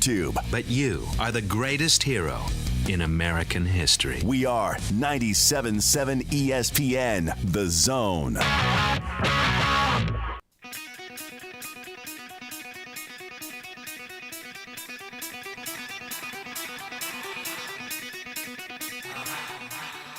YouTube. But you are the greatest hero in American history. We are 97.7 ESPN, The Zone.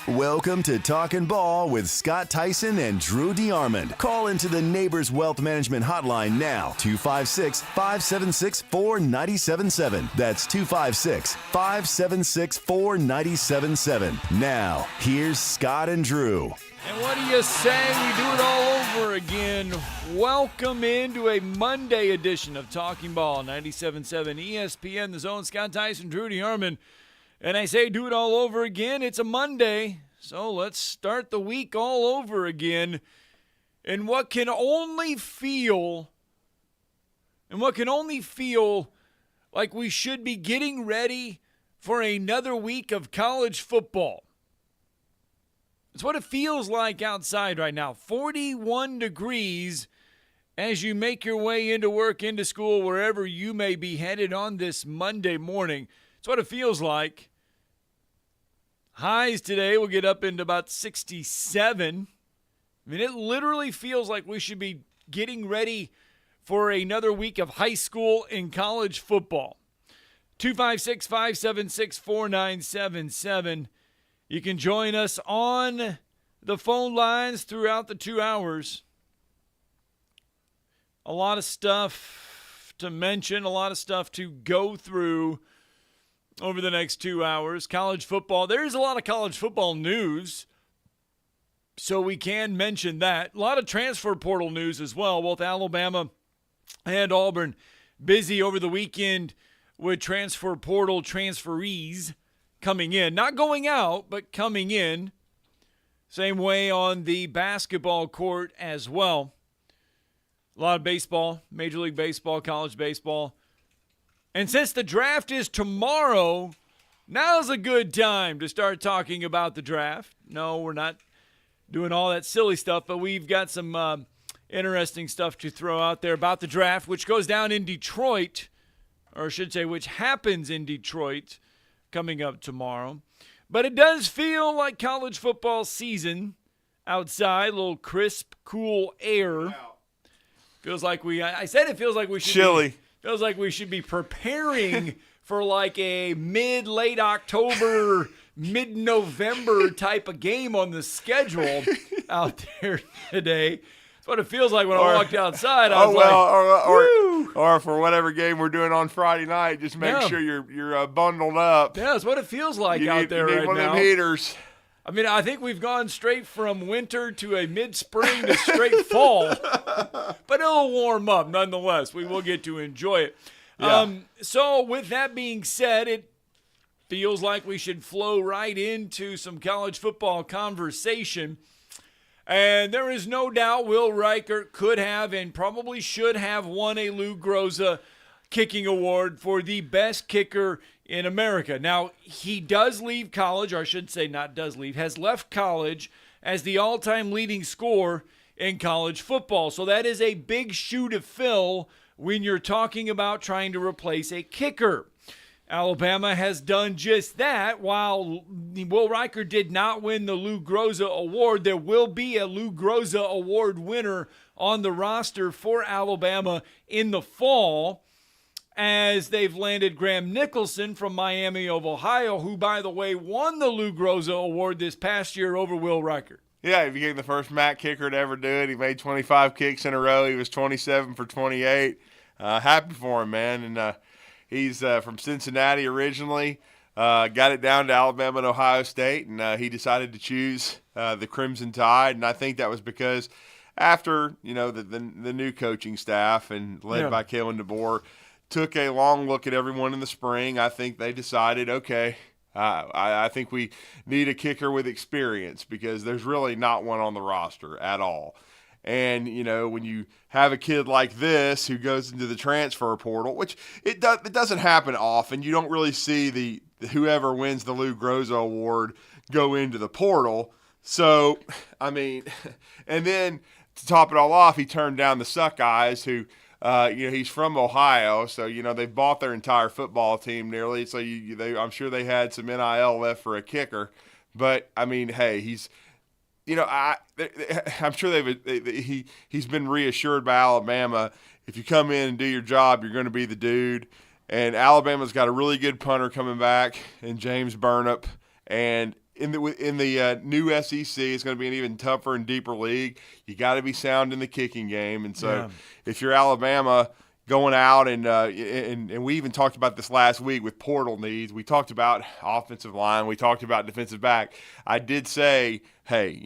Welcome to Talkin' Ball with Scott Theisen and Drew DeArmond. Call into the Neighbors Wealth Management Hotline now, 256-576-4977. That's 256-576-4977. Now, here's Scott and Drew. And what do you say? We do it all over again. Welcome into a Monday edition of Talking Ball, 97.7 ESPN, The Zone. Scott Theisen, Drew DeArmond. And I say do it all over again. It's a Monday, so let's start the week all over again. And what can only feel like we should be getting ready for another week of college football. It's what it feels like outside right now. 41 degrees as you make your way into work, into school, wherever you may be headed on this Monday morning. It's what it feels like. Highs today will get up into about 67. I mean, it literally feels like we should be getting ready for another week of high school and college football. 256-576-4977. You can join us on the phone lines throughout the 2 hours. A lot of stuff to mention, a lot of stuff to go through over the next 2 hours. College football. There's a lot of college football news, so we can mention that. A lot of transfer portal news as well. Both Alabama and Auburn busy over the weekend with transfer portal transferees coming in. Not going out, but coming in. Same way on the basketball court as well. A lot of baseball, Major League Baseball, college baseball. And since the draft is tomorrow, now's a good time to start talking about the draft. No, we're not doing all that silly stuff, but we've got some interesting stuff to throw out there about the draft, which goes down in Detroit, or I should say which happens in Detroit coming up tomorrow. But it does feel like college football season outside, a little crisp, cool air. Wow. Feels like I said it feels like we should chilly. Feels like we should be preparing for like a late October, mid-November type of game on the schedule out there today. That's what it feels like when I walked outside. I was or for whatever game we're doing on Friday night, just make sure you're bundled up. Yeah, that's what it feels like out there you need right one now. Of them heaters. I mean, I think we've gone straight from winter to a mid-spring to straight fall. But it'll warm up nonetheless. We will get to enjoy it. Yeah. So with that being said, it feels like we should flow right into some college football conversation. And there is no doubt Will Reichert could have and probably should have won a Lou Groza kicking award for the best kicker in America. Now, he does leave college, or I should say not does leave, has left college as the all-time leading scorer in college football. So that is a big shoe to fill when you're talking about trying to replace a kicker. Alabama has done just that. While Will Reichert did not win the Lou Groza Award, there will be a Lou Groza Award winner on the roster for Alabama in the fall, as they've landed Graham Nicholson from Miami of Ohio, who, by the way, won the Lou Groza Award this past year over Will Reichert. Yeah, he became the first MAC kicker to ever do it. He made 25 kicks in a row. He was 27 for 28. Happy for him, man. And he's from Cincinnati originally. Got it down to Alabama and Ohio State, and he decided to choose the Crimson Tide. And I think that was because after, the new coaching staff and led by Kalen DeBoer took a long look at everyone in the spring, I think they decided, okay, I think we need a kicker with experience because there's really not one on the roster at all. And, when you have a kid like this who goes into the transfer portal, which it doesn't happen often, you don't really see the whoever wins the Lou Groza Award go into the portal. So, I mean, and then to top it all off, he turned down the Suckeyes who he's from Ohio, so they've bought their entire football team nearly. So I'm sure they had some NIL left for a kicker, but I mean, hey, he's. I'm sure he's been reassured by Alabama. If you come in and do your job, you're going to be the dude. And Alabama's got a really good punter coming back in James Burnip. And in the new SEC, it's going to be an even tougher and deeper league. You got to be sound in the kicking game. And so if you're Alabama going out and we even talked about this last week with portal needs. We talked about offensive line. We talked about defensive back. I did say, hey,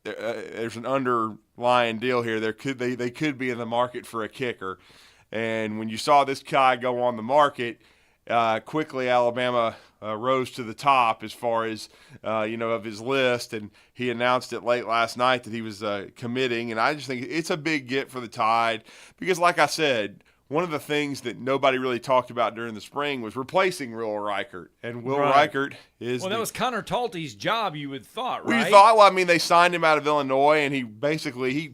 there's an underlying deal here. They could be in the market for a kicker. And when you saw this guy go on the market, quickly Alabama rose to the top as far as, of his list. And he announced it late last night that he was committing. And I just think it's a big get for the Tide because, like I said, one of the things that nobody really talked about during the spring was replacing Will Reichert. And Will Reichert is that was Connor Talty's job, you would thought, right? Well, you thought, well, I mean, they signed him out of Illinois, and he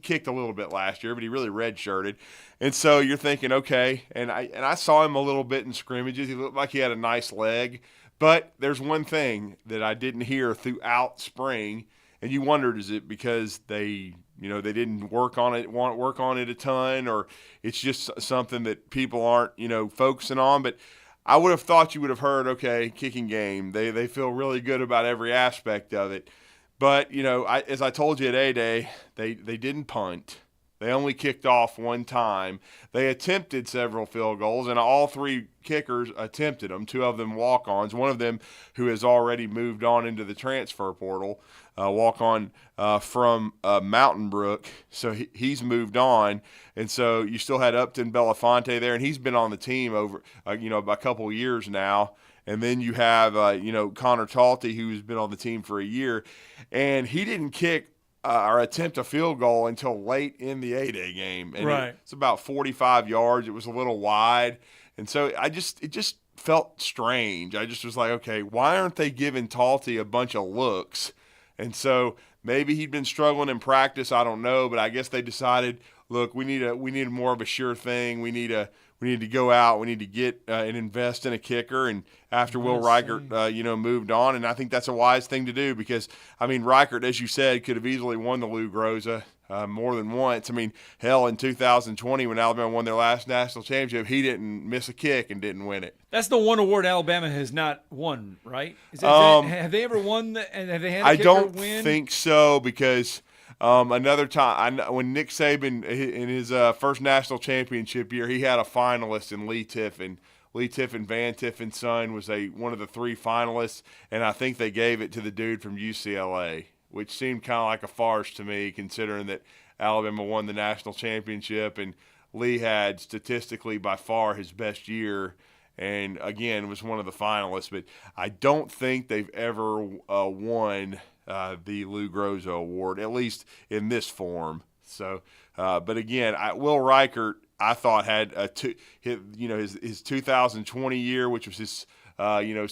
kicked a little bit last year, but he really redshirted. And so you're thinking, okay, and I saw him a little bit in scrimmages. He looked like he had a nice leg. But there's one thing that I didn't hear throughout spring, and you wondered, is it because they didn't work on it a ton, or it's just something that people aren't, focusing on. But I would have thought you would have heard, okay, kicking game. They feel really good about every aspect of it. But, as I told you at A-Day, they didn't punt. They only kicked off one time. They attempted several field goals, and all three kickers attempted them, two of them walk-ons, one of them who has already moved on into the transfer portal, walk-on from Mountain Brook. So he's moved on. And so you still had Upton Belafonte there, and he's been on the team over a couple of years now. And then you have, Connor Talty, who's been on the team for a year, and he didn't kick or attempt a field goal until late in the A-Day game. And it's about 45 yards. It was a little wide. And so it just felt strange. I just was like, okay, why aren't they giving Talty a bunch of looks? And so maybe he'd been struggling in practice. I don't know, but I guess they decided, look, we need more of a sure thing. We need to go out. We need to get and invest in a kicker. And after Will Reichert, moved on, and I think that's a wise thing to do because, I mean, Reichert, as you said, could have easily won the Lou Groza more than once. I mean, hell, in 2020 when Alabama won their last national championship, he didn't miss a kick and didn't win it. That's the one award Alabama has not won, right? Have they ever won? And have they had a kicker win? I don't think so because another time, when Nick Saban in his first national championship year, he had a finalist in Lee Tiffin. Lee Tiffin, Van Tiffin's son, was one of the three finalists, and I think they gave it to the dude from UCLA, which seemed kind of like a farce to me, considering that Alabama won the national championship and Lee had statistically by far his best year, and again was one of the finalists. But I don't think they've ever won the Lou Groza Award, at least in this form. So, but again, Will Reichert, I thought had his 2020 year, which was his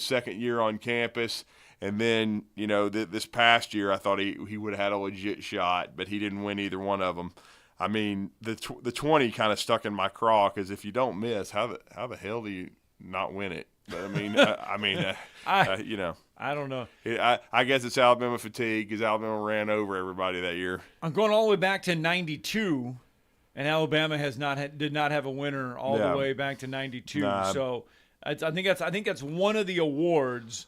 second year on campus, and then this past year I thought he would have had a legit shot, but he didn't win either one of them. I mean, the 20 kind of stuck in my craw because if you don't miss, how the hell do you not win it? But I mean, I don't know. I guess it's Alabama fatigue because Alabama ran over everybody that year. I'm going all the way back to '92, and Alabama did not have a winner all the way back to '92. So I think that's one of the awards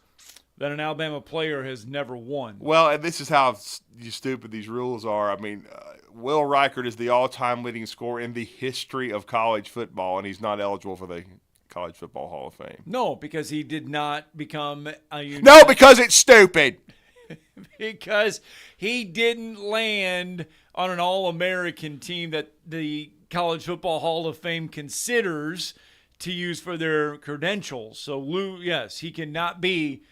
that an Alabama player has never won. Well, and this is how stupid these rules are. I mean, Will Reichert is the all-time leading scorer in the history of college football, and he's not eligible for the College Football Hall of Fame. No, because he did not become a No, because it's stupid. Because he didn't land on an All-American team that the College Football Hall of Fame considers to use for their credentials. So Lou, yes, he cannot be.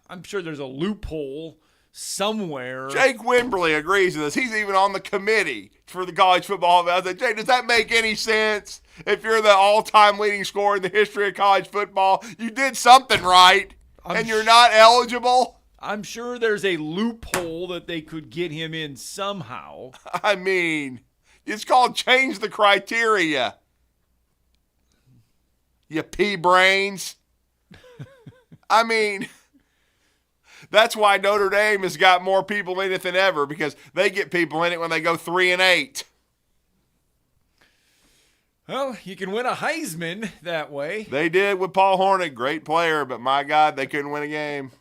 I'm sure there's a loophole somewhere. Jake Wimberly agrees with us. He's even on the committee for the College Football Hall of Fame. I was like, Jake, does that make any sense? If you're the all-time leading scorer in the history of college football, you did something right, and you're not eligible? I'm sure there's a loophole that they could get him in somehow. I mean, It's called change the criteria. You pea brains. I mean, that's why Notre Dame has got more people in it than ever, because they get people in it when they go 3-8. Well, you can win a Heisman that way. They did with Paul Hornick, great player, but my God, they couldn't win a game.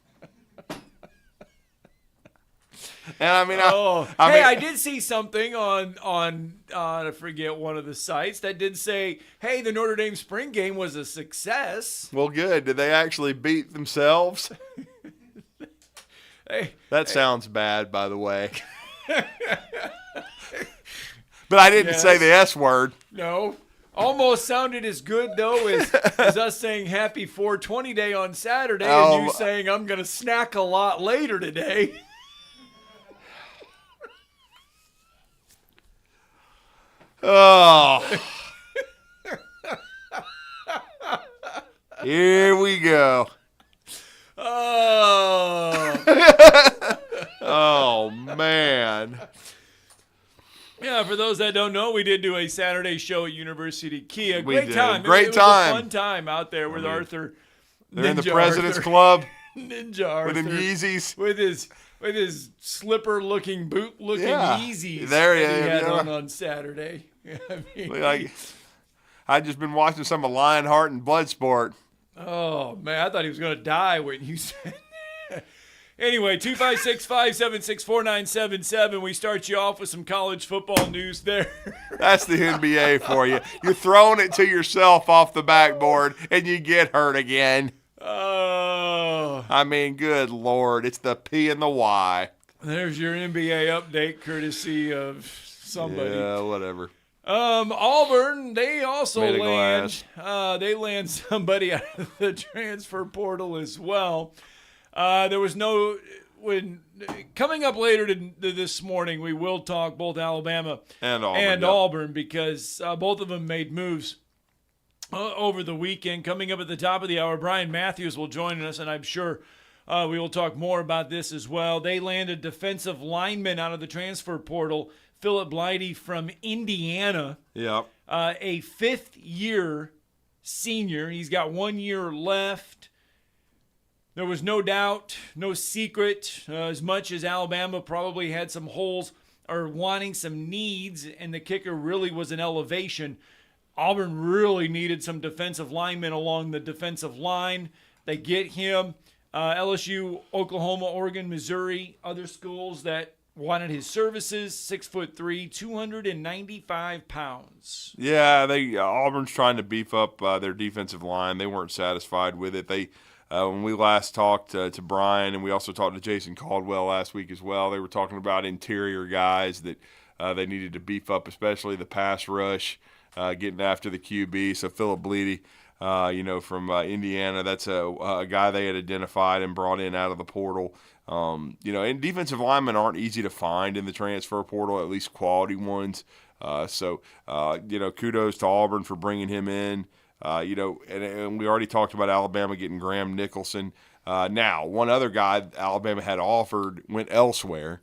And I mean, I did see something on I forget one of the sites that did say, hey, the Notre Dame spring game was a success. Well, good. Did they actually beat themselves? That sounds bad, by the way. But I didn't say the S word. No. Almost sounded as good, though, as us saying Happy 420 Day on Saturday and you saying I'm going to snack a lot later today. Oh. Here we go. Oh. Oh, man. Yeah, for those that don't know, we did do a Saturday show at University Kia. Great time. Great it was time. A fun time out there with Arthur. They're in the President's Club. Ninja Arthur. With them Yeezys. With his slipper-looking, boot-looking Yeezys there he had on Saturday. I mean, I'd just been watching some of Lionheart and Bloodsport. Oh, man, I thought he was going to die when you said that. Anyway, 256-576-4977. We start you off with some college football news there. That's the NBA for you. You're throwing it to yourself off the backboard, and you get hurt again. Oh. I mean, good Lord. It's the P and the Y. There's your NBA update courtesy of somebody. Yeah, whatever. Auburn, they also land somebody out of the transfer portal as well. There was coming up later this morning, we will talk both Alabama and Auburn because both of them made moves over the weekend. Coming up at the top of the hour, Brian Matthews will join us, and I'm sure we will talk more about this as well. They landed defensive lineman out of the transfer portal, Philip Blighty from Indiana. Yep. A fifth-year senior. He's got 1 year left. There was no doubt, no secret, as much as Alabama probably had some holes or wanting some needs, and the kicker really was an elevation. Auburn really needed some defensive linemen along the defensive line. They get him. LSU, Oklahoma, Oregon, Missouri, other schools that wanted his services. 6'3", 295 pounds. Yeah, Auburn's trying to beef up their defensive line. They weren't satisfied with it. When we last talked to Brian, and we also talked to Jason Caldwell last week as well, they were talking about interior guys that they needed to beef up, especially the pass rush, getting after the QB. So Philip Bleedy, from Indiana, that's a guy they had identified and brought in out of the portal. And defensive linemen aren't easy to find in the transfer portal, at least quality ones. So kudos to Auburn for bringing him in. And we already talked about Alabama getting Graham Nicholson. Now, one other guy Alabama had offered went elsewhere.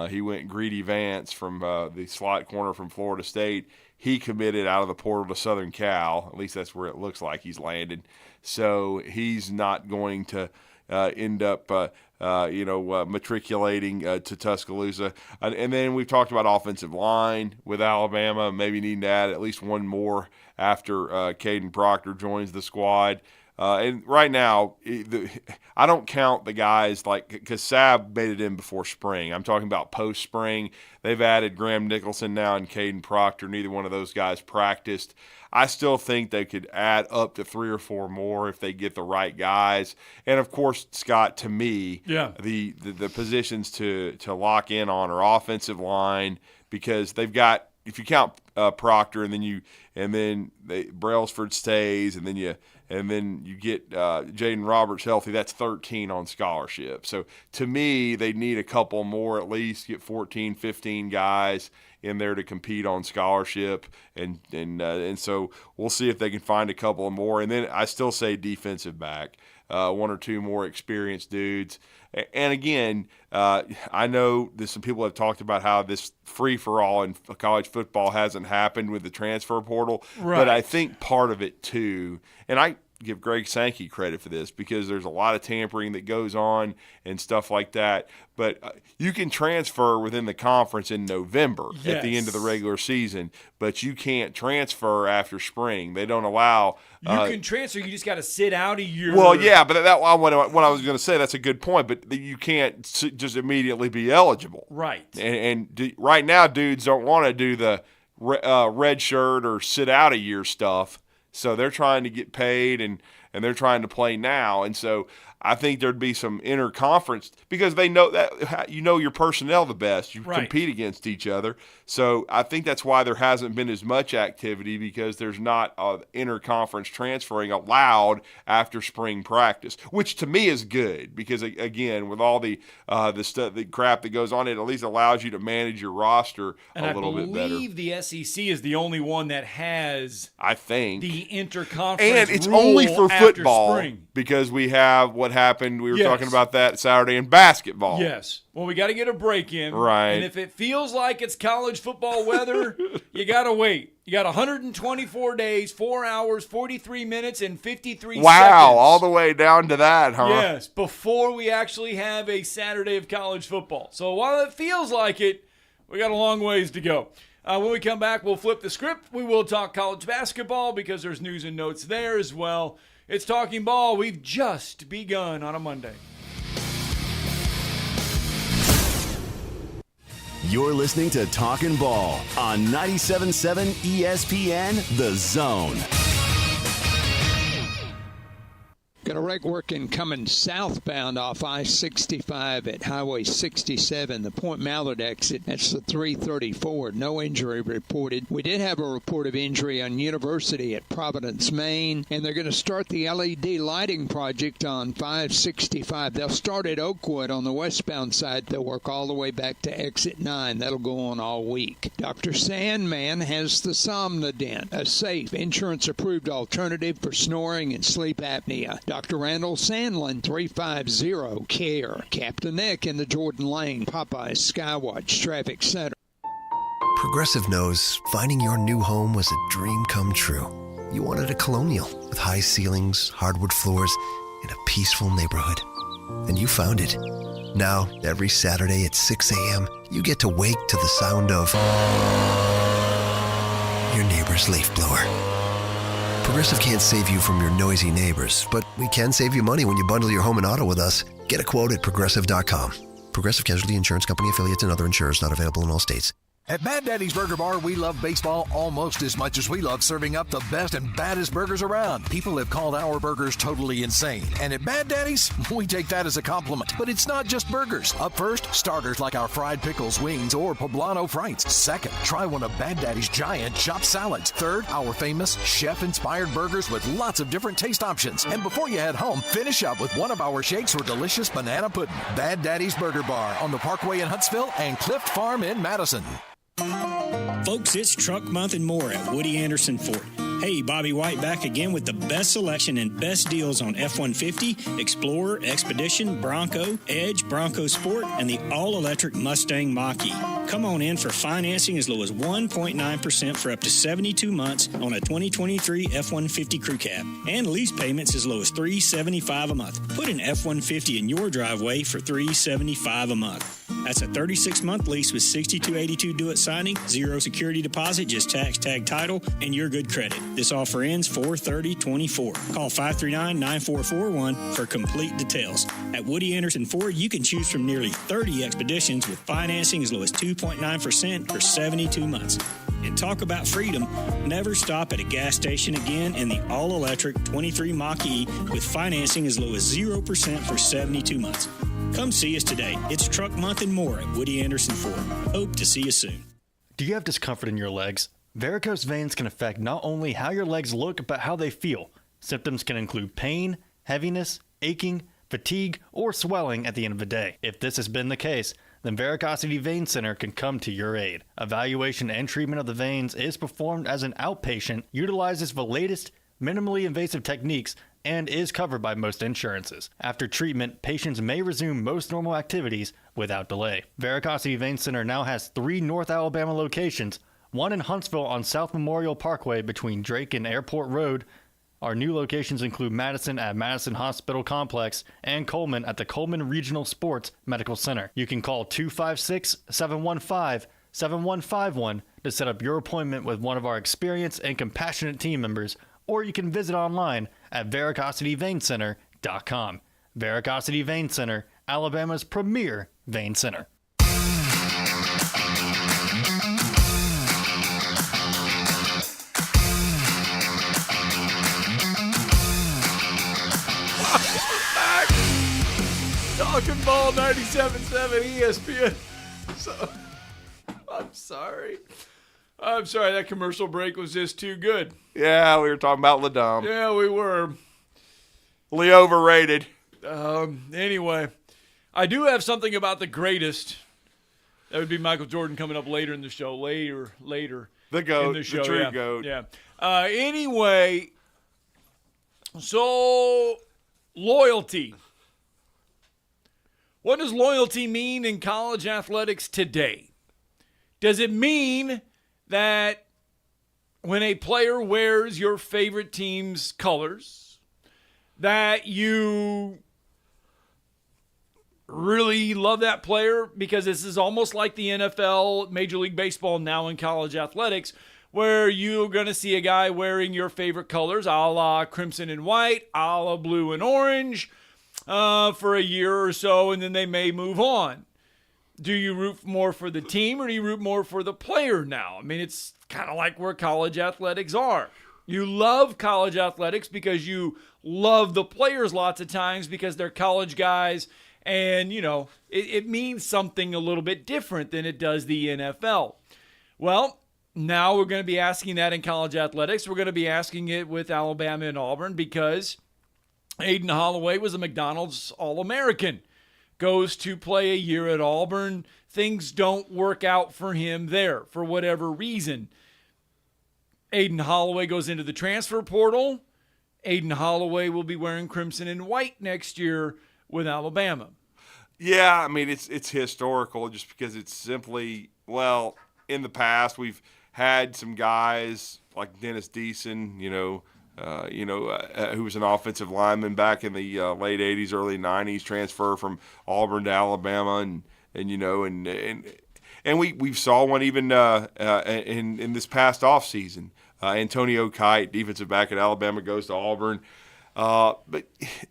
He went Greedy Vance from the slot corner from Florida State. He committed out of the portal to Southern Cal. At least that's where it looks like he's landed. So he's not going to end up matriculating to Tuscaloosa. And then we've talked about offensive line with Alabama, maybe needing to add at least one more after Caden Proctor joins the squad. And right now, I don't count the guys because Sabb made it in before spring. I'm talking about post-spring. They've added Graham Nicholson now and Caden Proctor. Neither one of those guys practiced. I still think they could add up to 3 or 4 more if they get the right guys. And, of course, Scott, to me, the positions to lock in on are offensive line because they've got, if you count Proctor, and then Brailsford stays, and then you get Jaden Roberts healthy. That's 13 on scholarship. So to me, they need a couple more at least, get 14, 15 guys in there to compete on scholarship, and so we'll see if they can find a couple more. And then I still say defensive back, one or two more experienced dudes. And again, I know that some people have talked about how this free-for-all in college football hasn't happened with the transfer portal, right. But I think part of it too, and I give Greg Sankey credit for this because there's a lot of tampering that goes on and stuff like that. But you can transfer within the conference in November at the end of the regular season, but you can't transfer after spring. They don't allow. You can transfer. You just got to sit out a year. Well, yeah, but what I was going to say, that's a good point. But you can't just immediately be eligible, right? And right now, dudes don't want to do the red shirt or sit out a year stuff. So they're trying to get paid and they're trying to play now. And so I think there'd be some interconference because they know that your personnel the best. You compete against each other. So I think that's why there hasn't been as much activity because there's not interconference transferring allowed after spring practice, which to me is good because, again, with all the stuff, the crap that goes on, it at least allows you to manage your roster a little bit better. And I believe the SEC is the only one that has, I think, the interconference and it's rule only for football spring. Because we have what happened. We were talking about that Saturday in basketball. Yes. Well, we got to get a break in. Right. And if it feels like it's college football weather, you got to wait. You got 124 days, 4 hours, 43 minutes, and 53 seconds. Wow, all the way down to that, huh? Yes, before we actually have a Saturday of college football. So while it feels like it, we got a long ways to go. When we come back, we'll flip the script. We will talk college basketball because there's news and notes there as well. It's Talking Ball. We've just begun on a Monday. You're listening to Talkin' Ball on 97.7 ESPN The Zone. Got a wreck working coming southbound off I-65 at Highway 67, the Point Mallard exit. That's the 334. No injury reported. We did have a report of injury on University at Providence, Maine, and they're going to start the LED lighting project on 565. They'll start at Oakwood on the westbound side. They'll work all the way back to exit 9. That'll go on all week. Dr. Sandman has the Somnodent, a safe, insurance-approved alternative for snoring and sleep apnea. Dr. Randall Sandlin, 350-CARE. Captain Nick in the Jordan Lane, Popeyes Skywatch Traffic Center. Progressive knows finding your new home was a dream come true. You wanted a Colonial with high ceilings, hardwood floors, and a peaceful neighborhood. And you found it. Now, every Saturday at 6 a.m., you get to wake to the sound of your neighbor's leaf blower. Progressive can't save you from your noisy neighbors, but we can save you money when you bundle your home and auto with us. Get a quote at Progressive.com. Progressive Casualty Insurance Company affiliates and other insurers not available in all states. At Mad Daddy's Burger Bar, we love baseball almost as much as we love serving up the best and baddest burgers around. People have called our burgers totally insane. And at Mad Daddy's, we take that as a compliment. But it's not just burgers. Up first, starters like our fried pickles, wings, or poblano frites. Second, try one of Mad Daddy's giant chopped salads. Third, our famous chef-inspired burgers with lots of different taste options. And before you head home, finish up with one of our shakes or delicious banana pudding. Mad Daddy's Burger Bar on the Parkway in Huntsville and Clift Farm in Madison. Folks, it's Truck Month and more at Woody Anderson Ford. Hey, Bobby White back again with the best selection and best deals on F-150, Explorer, Expedition, Bronco, Edge, Bronco Sport, and the all-electric Mustang Mach-E. Come on in for financing as low as 1.9% for up to 72 months on a 2023 F-150 Crew Cab, and lease payments as low as $375 a month. Put an F-150 in your driveway for $375 a month. That's a 36-month lease with $62.82 due at signing, zero security deposit, just tax tag title, and your good credit. This offer ends 4/30/24. Call 539-9441 for complete details. At Woody Anderson Ford, you can choose from nearly 30 Expeditions with financing as low as 2.9% for 72 months. And talk about freedom, never stop at a gas station again in the all-electric 23 Mach-E with financing as low as 0% for 72 months. Come see us today. It's Truck Month and more at Woody Anderson Ford. Hope to see you soon. Do you have discomfort in your legs? Varicose veins can affect not only how your legs look, but how they feel. Symptoms can include pain, heaviness, aching, fatigue, or swelling at the end of the day. If this has been the case, then Varicosity Vein Center can come to your aid. Evaluation and treatment of the veins is performed as an outpatient, utilizes the latest, minimally invasive techniques, and is covered by most insurances. After treatment, patients may resume most normal activities without delay. Varicosity Vein Center now has 3 North Alabama locations, one in Huntsville on South Memorial Parkway between Drake and Airport Road. Our new locations include Madison at Madison Hospital Complex and Coleman at the Coleman Regional Sports Medical Center. You can call 256-715-7151 to set up your appointment with one of our experienced and compassionate team members, or you can visit online at varicosityveincenter.com. Varicosity Vein Center, Alabama's premier vein center. Talkin Ball 97.7 ESPN. So, I'm sorry, that commercial break was just too good. Yeah, we were talking about Ladom. Yeah, we were. Overrated. Anyway, I do have something about the greatest. That would be Michael Jordan coming up later in the show. Later. The GOAT, in the show. the true yeah. GOAT. Yeah. Anyway, so loyalty. What does loyalty mean in college athletics today? Does it mean that when a player wears your favorite team's colors, that you really love that player? Because this is almost like the NFL, Major League Baseball now in college athletics, where you're going to see a guy wearing your favorite colors, a la crimson and white, a la blue and orange, for a year or so, and then they may move on. Do you root more for the team or do you root more for the player now? I mean, it's kind of like where college athletics are. You love college athletics because you love the players lots of times because they're college guys, and, you know, it means something a little bit different than it does the NFL. Well, now we're going to be asking that in college athletics. We're going to be asking it with Alabama and Auburn because Aiden Holloway was a McDonald's All-American. Goes to play a year at Auburn. Things don't work out for him there for whatever reason. Aiden Holloway goes into the transfer portal. Aiden Holloway will be wearing crimson and white next year with Alabama. Yeah, I mean, it's historical just because it's simply, well, in the past we've had some guys like Dennis Deason, who was an offensive lineman back in the late 80s, early 90s, transfer from Auburn to Alabama, and we saw one even in this past offseason. Antonio Kite, defensive back at Alabama, goes to Auburn. But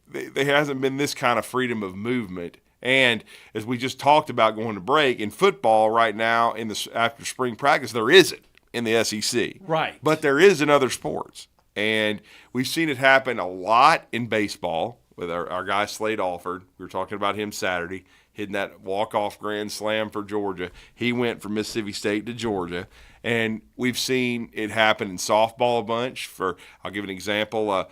there hasn't been this kind of freedom of movement. And as we just talked about going to break, in football right now, after spring practice, there isn't in the SEC. Right. But there is in other sports. And we've seen it happen a lot in baseball with our guy Slade Alford. We were talking about him Saturday, hitting that walk-off grand slam for Georgia. He went from Mississippi State to Georgia. And we've seen it happen in softball a bunch. I'll give an example.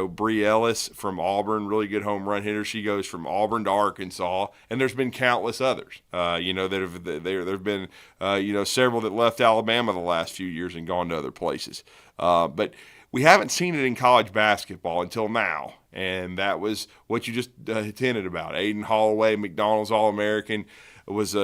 Bree Ellis from Auburn, really good home run hitter. She goes from Auburn to Arkansas, and there's been countless others. There've been several that left Alabama the last few years and gone to other places. But we haven't seen it in college basketball until now, and that was what you just hinted about. Aiden Holloway, McDonald's All-American, was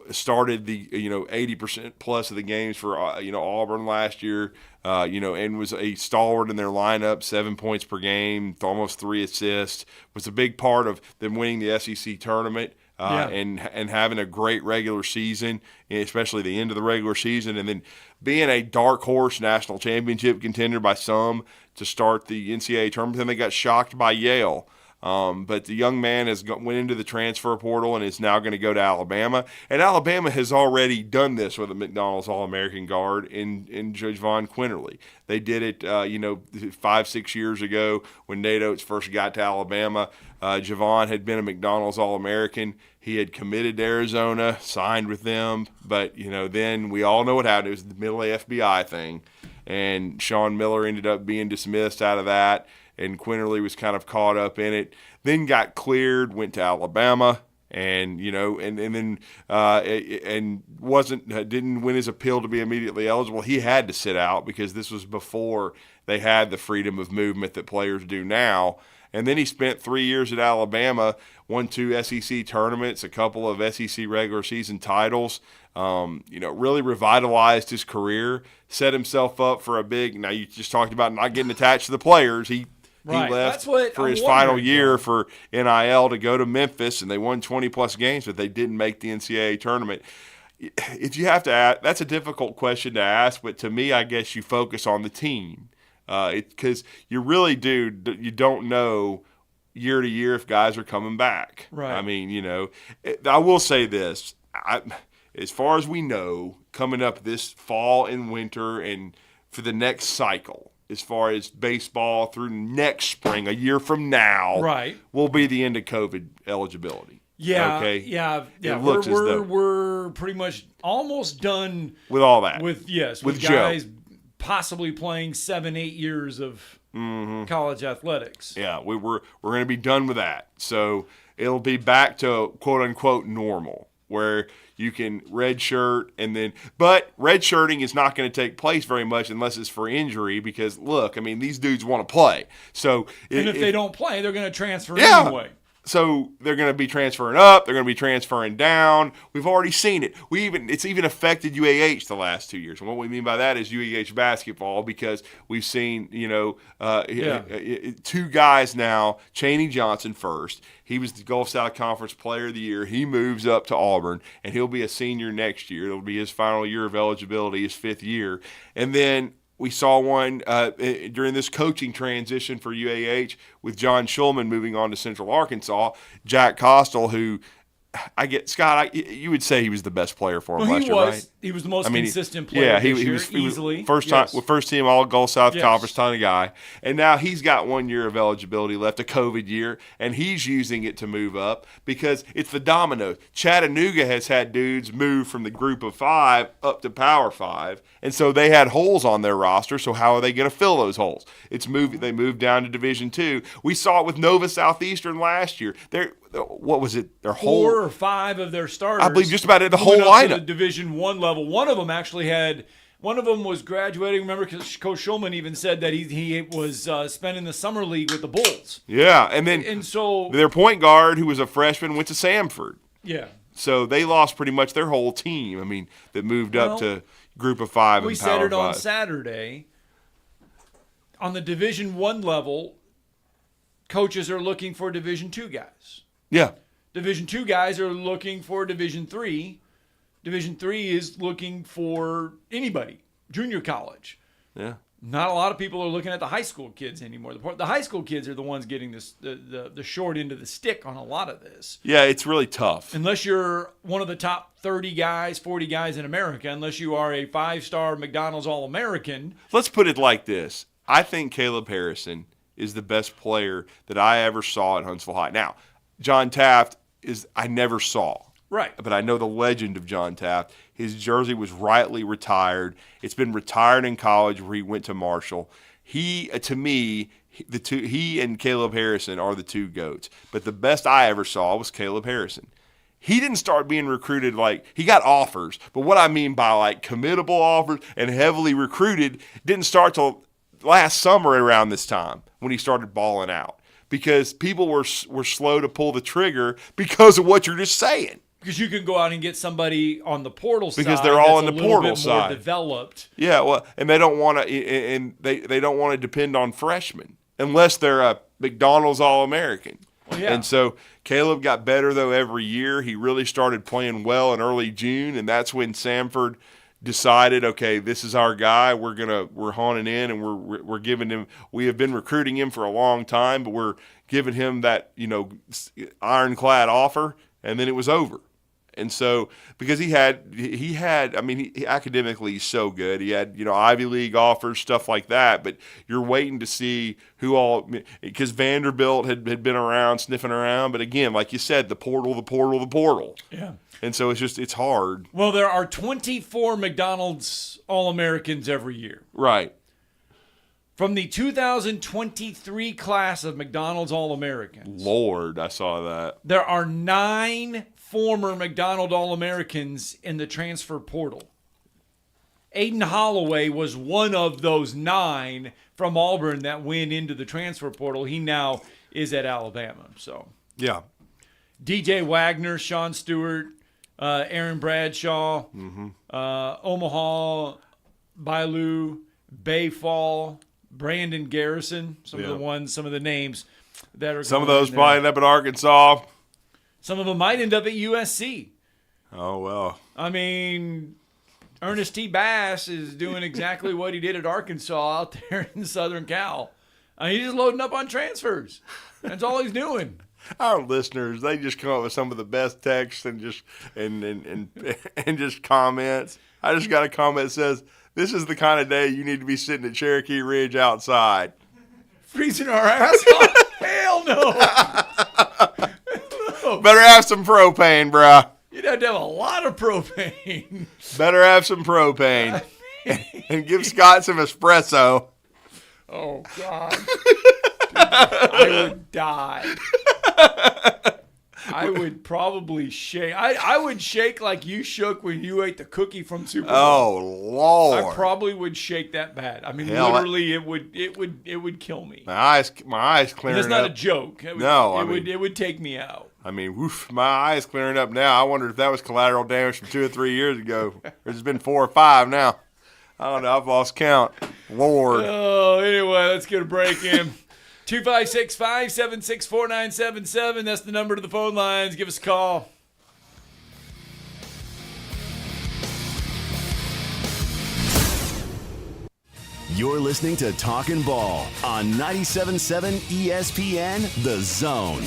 started the 80% plus of the games for Auburn last year, and was a stalwart in their lineup, 7 points per game, almost 3 assists. Was a big part of them winning the SEC tournament. And having a great regular season, especially the end of the regular season, and then being a dark horse national championship contender by some to start the NCAA tournament. Then they got shocked by Yale But the young man went into the transfer portal and is now going to go to Alabama. And Alabama has already done this with a McDonald's All-American guard in Javon Quinterly. They did it, 5-6 years ago when Nate Oates first got to Alabama. Javon had been a McDonald's All-American. He had committed to Arizona, signed with them. But, then we all know what happened. It was the middle FBI thing. And Sean Miller ended up being dismissed out of that. And Quinterly was kind of caught up in it. Then got cleared, went to Alabama, and then didn't win his appeal to be immediately eligible. He had to sit out because this was before they had the freedom of movement that players do now. And then he spent 3 years at Alabama, won 2 SEC tournaments, a couple of SEC regular season titles. Really revitalized his career, set himself up for a big. Now you just talked about not getting attached to the players. He left for his final year for NIL to go to Memphis, and they won 20-plus games, but they didn't make the NCAA tournament. If you have to ask, that's a difficult question to ask, but to me, I guess you focus on the team because you really do. You don't know year to year if guys are coming back. Right. I mean, I will say this. As far as we know, coming up this fall and winter and for the next cycle, as far as baseball through next spring, a year from now, right, will be the end of COVID eligibility. Yeah, okay? Yeah. It looks as though we're pretty much almost done with all that. With Joe. guys possibly playing 7-8 years of college athletics. Yeah, we're going to be done with that. So it'll be back to quote unquote normal, where you can redshirt but redshirting is not going to take place very much unless it's for injury because, look, I mean, these dudes want to play. So if they don't play, they're going to transfer anyway. So they're going to be transferring up. They're going to be transferring down. We've already seen it. It's even affected UAH the last 2 years. And what we mean by that is UAH basketball because we've seen, 2 guys now, Chaney Johnson first. He was the Gulf South Conference Player of the Year. He moves up to Auburn, and he'll be a senior next year. It'll be his final year of eligibility, his 5th year. And then we saw one during this coaching transition for UAH with John Schulman moving on to Central Arkansas. Jack Costal, who Scott, you would say he was the best player for him last year, right? He was the most consistent player. Yeah, he was easily first team all Gulf South Conference kind of guy, and now he's got 1 year of eligibility left, a COVID year, and he's using it to move up because it's the dominoes. Chattanooga has had dudes move from the Group of 5 up to Power 5, and so they had holes on their roster. So how are they going to fill those holes? They moved down to Division II. We saw it with Nova Southeastern last year. What was it? Their whole 4 or 5 of their starters. I believe just about the whole lineup. To the Division I level. One of them was graduating. Remember, Coach Schulman even said that he was spending the summer league with the Bulls. Yeah, and so their point guard, who was a freshman, went to Samford. Yeah. So they lost pretty much their whole team. I mean, that moved up to Group of 5 and Power 5. We said it on Saturday. On the Division I level, coaches are looking for Division II guys. Yeah. Division II guys are looking for Division III. Division III is looking for anybody, junior college. Yeah. Not a lot of people are looking at the high school kids anymore. The high school kids are the ones getting the short end of the stick on a lot of this. Yeah, it's really tough. Unless you're one of the top 30 guys, 40 guys in America, unless you are a 5-star McDonald's All-American. Let's put it like this. I think Caleb Harrison is the best player that I ever saw at Huntsville High. Now, John Taft I never saw. Right. But I know the legend of John Taft. His jersey was rightly retired. It's been retired in college where he went to Marshall. To me, he and Caleb Harrison are the 2 GOATs. But the best I ever saw was Caleb Harrison. He didn't start being recruited he got offers. But what I mean by committable offers and heavily recruited didn't start till last summer around this time when he started balling out. Because people were slow to pull the trigger because of what you're just saying. Because you can go out and get somebody on the portal side because they're all in the portal side, more side, developed. Yeah, well, and they don't want to, and they don't want to depend on freshmen unless they're a McDonald's All-American. Well, yeah. And so Caleb got better though every year. He really started playing well in early June, and that's when Samford decided, okay, this is our guy. We're honing in, and we're giving him. We have been recruiting him for a long time, but we're giving him that ironclad offer, and then it was over. And so, because he had, I mean, he academically he's so good. He had, Ivy League offers, stuff like that. But you're waiting to see who all, because Vanderbilt had been around, sniffing around. But again, like you said, the portal. Yeah. And so it's hard. Well, there are 24 McDonald's All-Americans every year. Right. From the 2023 class of McDonald's All-Americans. Lord, I saw that. There are 9 former McDonald All-Americans in the transfer portal. Aiden Holloway was one of those 9 from Auburn that went into the transfer portal. He now is at Alabama. So yeah. DJ Wagner, Sean Stewart, Aaron Bradshaw, Omaha, Bailu, Bayfall, Brandon Garrison, some of the names that are some of those probably end up at Arkansas. Some of them might end up at USC. Oh, well. I mean, Ernest T. Bass is doing exactly what he did at Arkansas out there in Southern Cal. He's just loading up on transfers. That's all he's doing. Our listeners, they just come up with some of the best texts and just comments. I just got a comment that says, "This is the kind of day you need to be sitting at Cherokee Ridge outside." Freezing our ass off? Hell no. Better have some propane, bruh. You'd have to have a lot of propane. Better have some propane. And give Scott some espresso. Oh, God. Dude, I would die. I would probably shake. I would shake like you shook when you ate the cookie from Super Bowl. Oh, Lord. I probably would shake that bad. I mean, literally, it would kill me. My eyes clearing up. That's not a joke. It would take me out. I mean, my eyes clearing up now. I wonder if that was collateral damage from 2 or 3 years ago. Or it's been 4 or 5 now. I don't know. I've lost count. Lord. Oh, anyway, let's get a break in. 256-576-4977. That's the number to the phone lines. Give us a call. You're listening to Talkin' Ball on 97.7 ESPN, The Zone.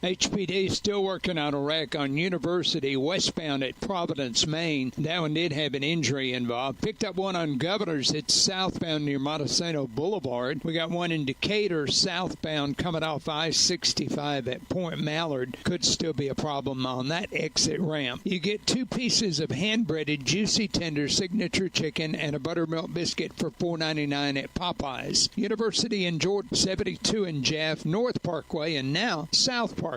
HPD still working on a wreck on University westbound at Providence, Maine. That one did have an injury involved. Picked up one on Governors. It's southbound near Montesano Boulevard. We got one in Decatur southbound coming off I-65 at Point Mallard. Could still be a problem on that exit ramp. You get 2 pieces of hand-breaded juicy tender signature chicken and a buttermilk biscuit for $4.99 at Popeyes. University in Jordan, 72 in Jeff, North Parkway, and now South Parkway.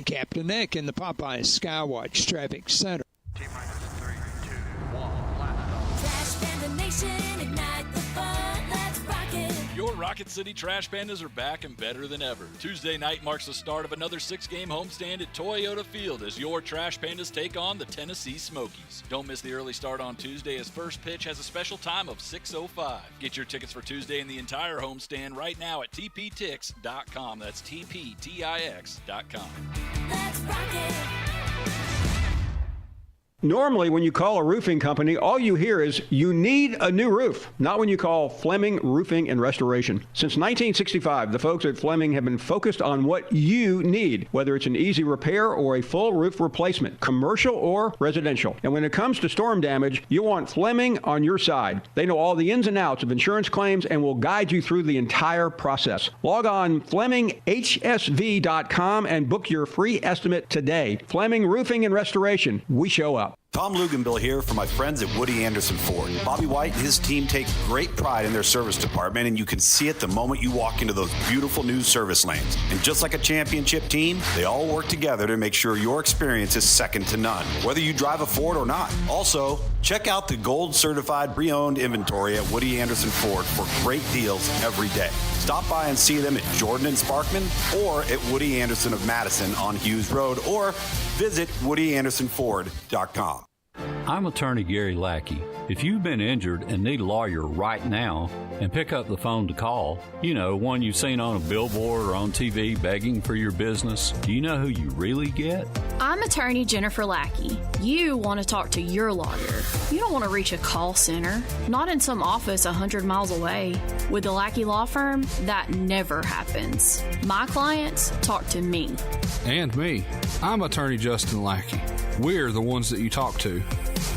Captain Eck in the Popeyes Skywatch Traffic Center. T-minus 3, 2, 1, Trash Panda Nation, ignite the fun, let's rock it. Your Rocket City Trash Pandas are back and better than ever. Tuesday night marks the start of another 6-game homestand at Toyota Field as your Trash Pandas take on the Tennessee Smokies. Don't miss the early start on Tuesday as first pitch has a special time of 6:05. Get your tickets for Tuesday and the entire homestand right now at tptix.com. That's tptix.com. Let's rock it. Normally, when you call a roofing company, all you hear is, you need a new roof. Not when you call Fleming Roofing and Restoration. Since 1965, the folks at Fleming have been focused on what you need, whether it's an easy repair or a full roof replacement, commercial or residential. And when it comes to storm damage, you want Fleming on your side. They know all the ins and outs of insurance claims and will guide you through the entire process. Log on FlemingHSV.com and book your free estimate today. Fleming Roofing and Restoration. We show up. Tom Luganbill here for my friends at Woody Anderson Ford. Bobby White and his team take great pride in their service department, and you can see it the moment you walk into those beautiful new service lanes. And just like a championship team, they all work together to make sure your experience is second to none, whether you drive a Ford or not. Also, check out the gold certified pre-owned inventory at Woody Anderson Ford for great deals every day. Stop by and see them at Jordan and Sparkman or at Woody Anderson of Madison on Hughes Road, or visit WoodyAndersonFord.com. I'm attorney Gary Lackey. If you've been injured and need a lawyer right now, and pick up the phone to call, one you've seen on a billboard or on TV begging for your business, do you know who you really get? I'm attorney Jennifer Lackey. You want to talk to your lawyer. You don't want to reach a call center, not in some office 100 miles away. With the Lackey Law Firm, that never happens. My clients talk to me. And me. I'm attorney Justin Lackey. We're the ones that you talk to.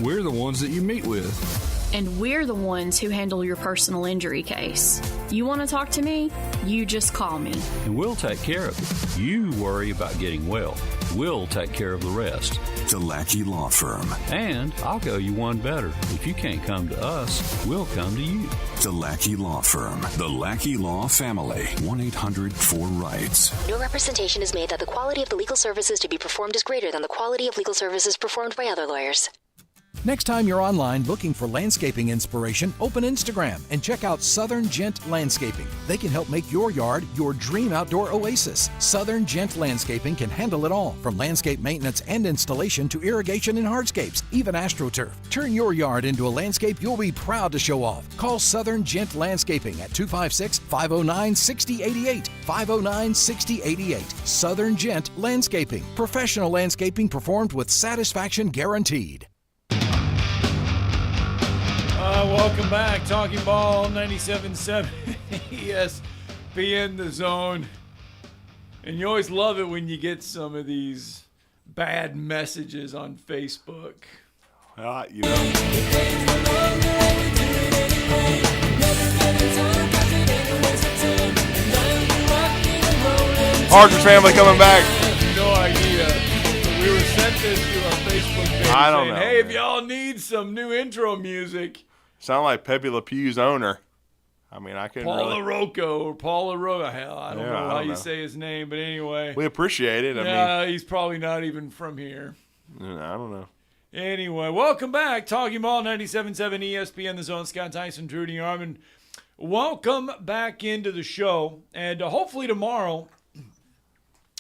We're the ones that you meet with. And we're the ones who handle your personal injury case. You want to talk to me? You just call me. And we'll take care of it. You worry about getting well. We'll take care of the rest. The Lackey Law Firm. And I'll go you one better. If you can't come to us, we'll come to you. The Lackey Law Firm. The Lackey Law Family. 1-800-4RIGHTS. No representation is made that the quality of the legal services to be performed is greater than the quality of legal services performed by other lawyers. Next time you're online looking for landscaping inspiration, open Instagram and check out Southern Gent Landscaping. They can help make your yard your dream outdoor oasis. Southern Gent Landscaping can handle it all, from landscape maintenance and installation to irrigation and hardscapes, even AstroTurf. Turn your yard into a landscape you'll be proud to show off. Call Southern Gent Landscaping at 256-509-6088. 509-6088. Southern Gent Landscaping. Professional landscaping performed with satisfaction guaranteed. Welcome back. Talking Ball 97.7 ESPN The Zone. And you always love it when you get some of these bad messages on Facebook. Hargis family coming back. No idea. We were sent this to our Facebook page. I don't know. Hey, if y'all need some new intro music. Sound like Pepe Le Pew's owner. I mean, I couldn't Paula Rocco or Paula Rocco. Hell, I don't know how you know. say his name, but anyway. We appreciate it. I mean, he's probably not even from here. I don't know. Anyway, welcome back. Talking Ball 97.7 ESPN The Zone. Scott Tyson, Drew DeArmond. Welcome back into the show. And hopefully tomorrow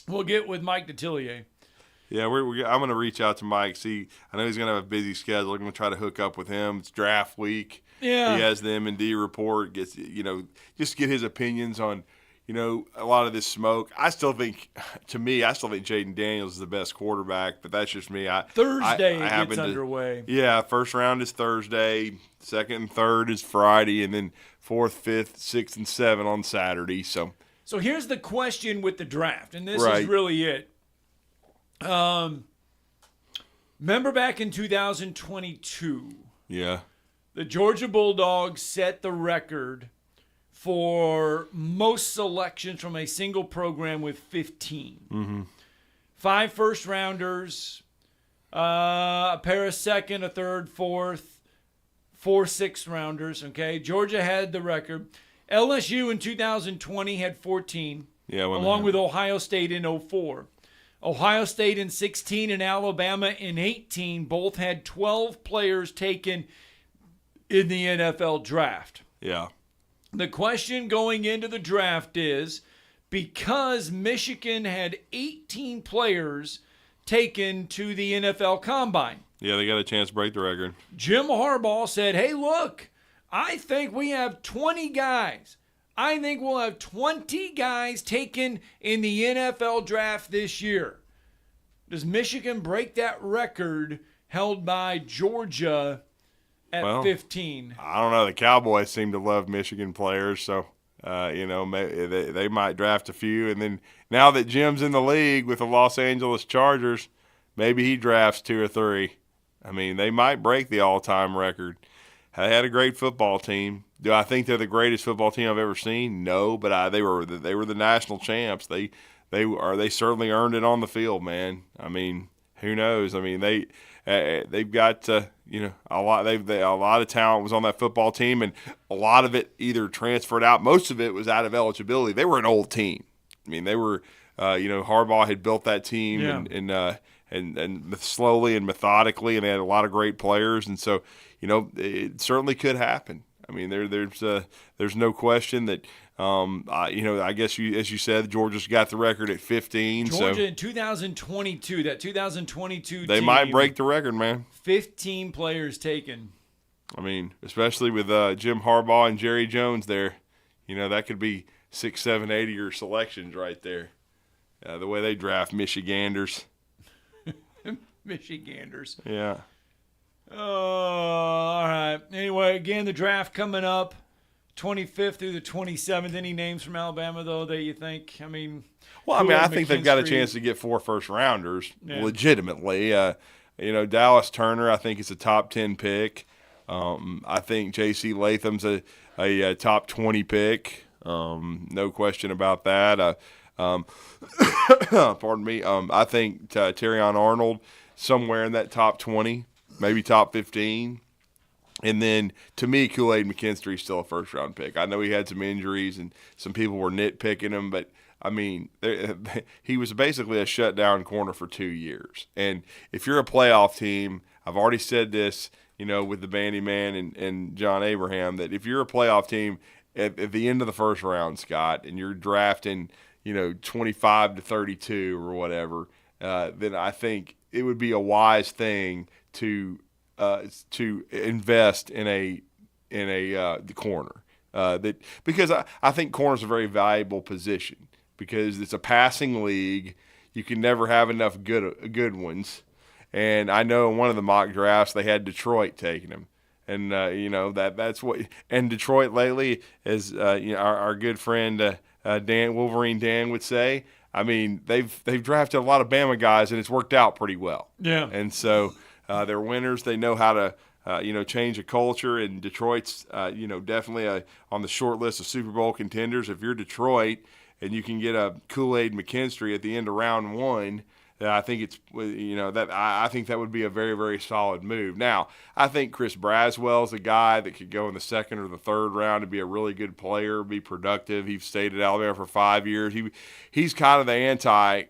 we'll get with Mike Detillier. Yeah, I'm going to reach out to Mike. See, I know he's going to have a busy schedule. I'm going to try to hook up with him. It's draft week. Yeah. He has the M&D report. Gets just get his opinions on, a lot of this smoke. I still think Jaden Daniels is the best quarterback, but that's just me. Thursday it gets underway. Yeah, first round is Thursday. Second and third is Friday, and then fourth, fifth, sixth, and seventh on Saturday. So here's the question with the draft, and this Right. is really it. Remember back in 2022, yeah, the Georgia Bulldogs set the record for most selections from a single program with 15. Mm-hmm. 5 first-rounders, a pair of second, a third, fourth, 4 sixth-rounders, okay? Georgia had the record. LSU in 2020 had 14, along with Ohio State in 04. Ohio State in 16 and Alabama in 18 both had 12 players taken in the NFL draft. Yeah. The question going into the draft is, because Michigan had 18 players taken to the NFL Combine. Yeah, they got a chance to break the record. Jim Harbaugh said, hey, look, I think we have 20 guys. I think we'll have 20 guys taken in the NFL draft this year. Does Michigan break that record held by Georgia at 15? I don't know. The Cowboys seem to love Michigan players, so they might draft a few. And then now that Jim's in the league with the Los Angeles Chargers, maybe he drafts 2 or 3. I mean, they might break the all-time record. They had a great football team. Do I think they're the greatest football team I've ever seen? No, but they were the national champs. They certainly earned it on the field, man. I mean, who knows? I mean, they've got a lot. A lot of talent was on that football team, and a lot of it either transferred out. Most of it was out of eligibility. They were an old team. I mean, they were. Harbaugh had built that team, and slowly and methodically, and they had a lot of great players, and so it certainly could happen. I mean, there's no question that. I guess as you said, Georgia's got the record at 15. Georgia in 2022, that 2022 they team, might break the record, man. 15 players taken. I mean, especially with Jim Harbaugh and Jerry Jones there, that could be 6, 7, 8 of your selections right there. The way they draft Michiganders. Michiganders. Yeah. All right. Anyway, again, the draft coming up 25th through the 27th. Any names from Alabama, though, that you think? I mean, I think they've got a chance to get 4 first-rounders legitimately. Dallas Turner, I think, is a top 10 pick. I think J.C. Latham's a top 20 pick. No question about that. Pardon me. I think Terrion Arnold somewhere in that top 20, maybe top 15. And then, to me, Kool-Aid McKinstry is still a first-round pick. I know he had some injuries and some people were nitpicking him, but, I mean, he was basically a shutdown corner for 2 years. And if you're a playoff team, I've already said this, with the Bandy Man and John Abraham, that if you're a playoff team at the end of the first round, Scott, and you're drafting, 25 to 32 or whatever, then I think it would be a wise thing to invest in the corner. Because I think corner is a very valuable position because it's a passing league. You can never have enough good ones. And I know in one of the mock drafts they had Detroit taking him. And that's what. And Detroit lately, as our good friend Dan Wolverine Dan would say, I mean they've drafted a lot of Bama guys and it's worked out pretty well. Yeah. And so they're winners. They know how to change a culture. And Detroit's definitely on the short list of Super Bowl contenders. If you're Detroit and you can get a Kool-Aid McKinstry at the end of round 1. I think it's I think that would be a very, very solid move. Now, I think Chris Braswell is a guy that could go in the 2nd or the 3rd round and be a really good player, be productive. He's stayed at Alabama for 5 years. He's kind of the anti.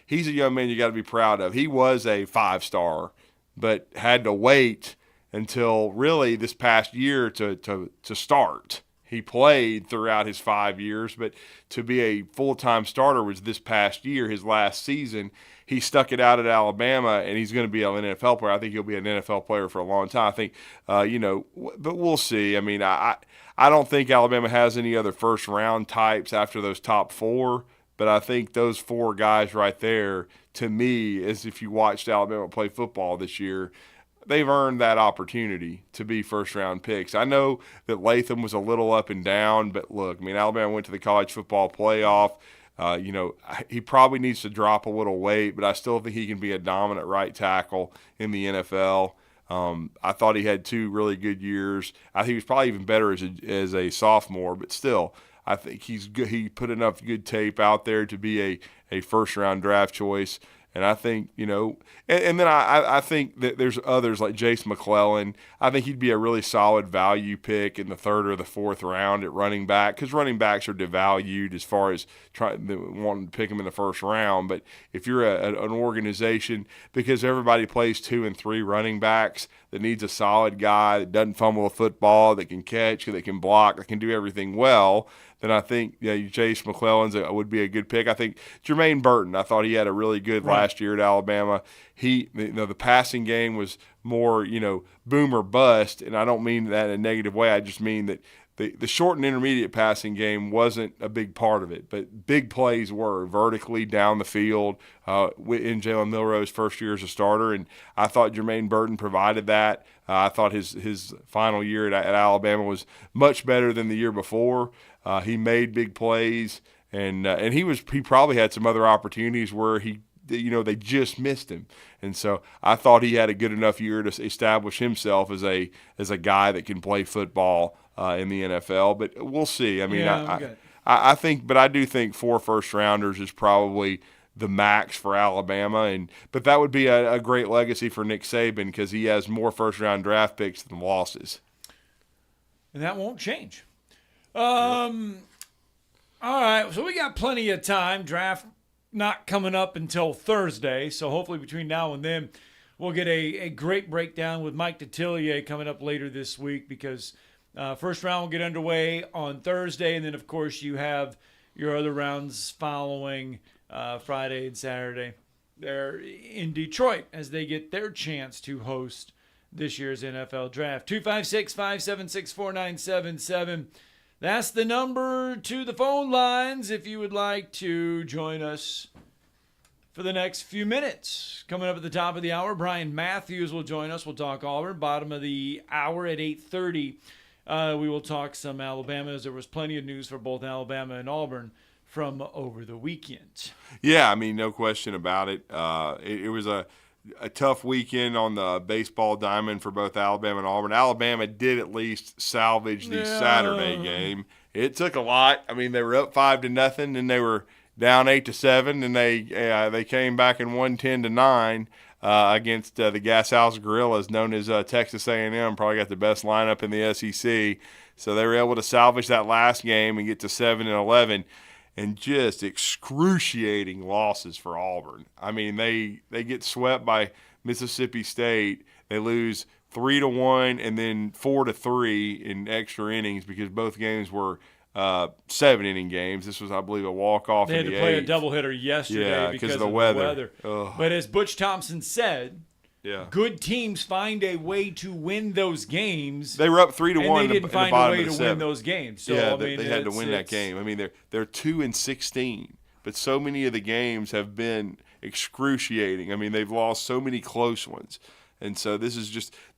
He's a young man you got to be proud of. He was a 5-star, but had to wait until really this past year to start. He played throughout his 5 years, but to be a full-time starter was this past year, his last season. He stuck it out at Alabama, and he's going to be an NFL player. I think he'll be an NFL player for a long time. I think, but we'll see. I mean, I don't think Alabama has any other first-round types after those top 4, but I think those 4 guys right there, to me, as if you watched Alabama play football this year, they've earned that opportunity to be first-round picks. I know that Latham was a little up and down, but look, I mean, Alabama went to the college football playoff. He probably needs to drop a little weight, but I still think he can be a dominant right tackle in the NFL. I thought he had 2 really good years. I think he was probably even better as a sophomore, but still, I think he's good. He put enough good tape out there to be a first-round draft choice. And I think, and then I think that there's others like Jace McClellan. I think he'd be a really solid value pick in the 3rd or the 4th round at running back because running backs are devalued as far as wanting to pick them in the 1st round. But if you're an organization, because everybody plays 2 and 3 running backs that needs a solid guy that doesn't fumble a football, that can catch, that can block, that can do everything well, then I think Jace McClellan would be a good pick. I think Jermaine Burton, I thought he had a really good last year at Alabama. The passing game was more, boom or bust, and I don't mean that in a negative way. I just mean that the short and intermediate passing game wasn't a big part of it, but big plays were vertically down the field in Jalen Milroe's first year as a starter, and I thought Jermaine Burton provided that. I thought his final year at Alabama was much better than the year before. He made big plays, and he probably had some other opportunities where they just missed him, and so I thought he had a good enough year to establish himself as a guy that can play football in the NFL. But we'll see. I mean, I think, but I do think 4 first-rounders is probably the max for Alabama, but that would be a great legacy for Nick Saban because he has more first-round draft picks than losses, and that won't change. All right, so we got plenty of time. Draft not coming up until Thursday, so hopefully between now and then we'll get a great breakdown with Mike Detillier coming up later this week because first round will get underway on Thursday, and then, of course, you have your other rounds following Friday and Saturday. They're in Detroit as they get their chance to host this year's NFL Draft. 256-576-4977. That's the number to the phone lines if you would like to join us for the next few minutes. Coming up at the top of the hour, Brian Matthews will join us. We'll talk Auburn. Bottom of the hour at 8:30, we will talk some Alabama, as there was plenty of news for both Alabama and Auburn from over the weekend. Yeah, I mean, no question about it. It was a tough weekend on the baseball diamond for both Alabama and Auburn. Alabama did at least salvage the Saturday game. It took a lot. I mean, they were up 5-0, and they were down 8-7, and they came back and won 10-9 against the Gas House Gorillas, known as Texas A&M. Probably got the best lineup in the SEC. So they were able to salvage that last game and get to 7-11, and just excruciating losses for Auburn. I mean, they get swept by Mississippi State. They lose 3-1 and then 4-3 in extra innings because both games were 7-inning games. This was, I believe, a walk-off. They had to play a doubleheader yesterday because of the weather. But as Butch Thompson said, good teams find a way to win those games. They were up 3-1. And they didn't find a way to win those games. So, yeah, I mean, they had to win that game. I mean, they're 2-16, but so many of the games have been excruciating. I mean, they've lost so many close ones. And so this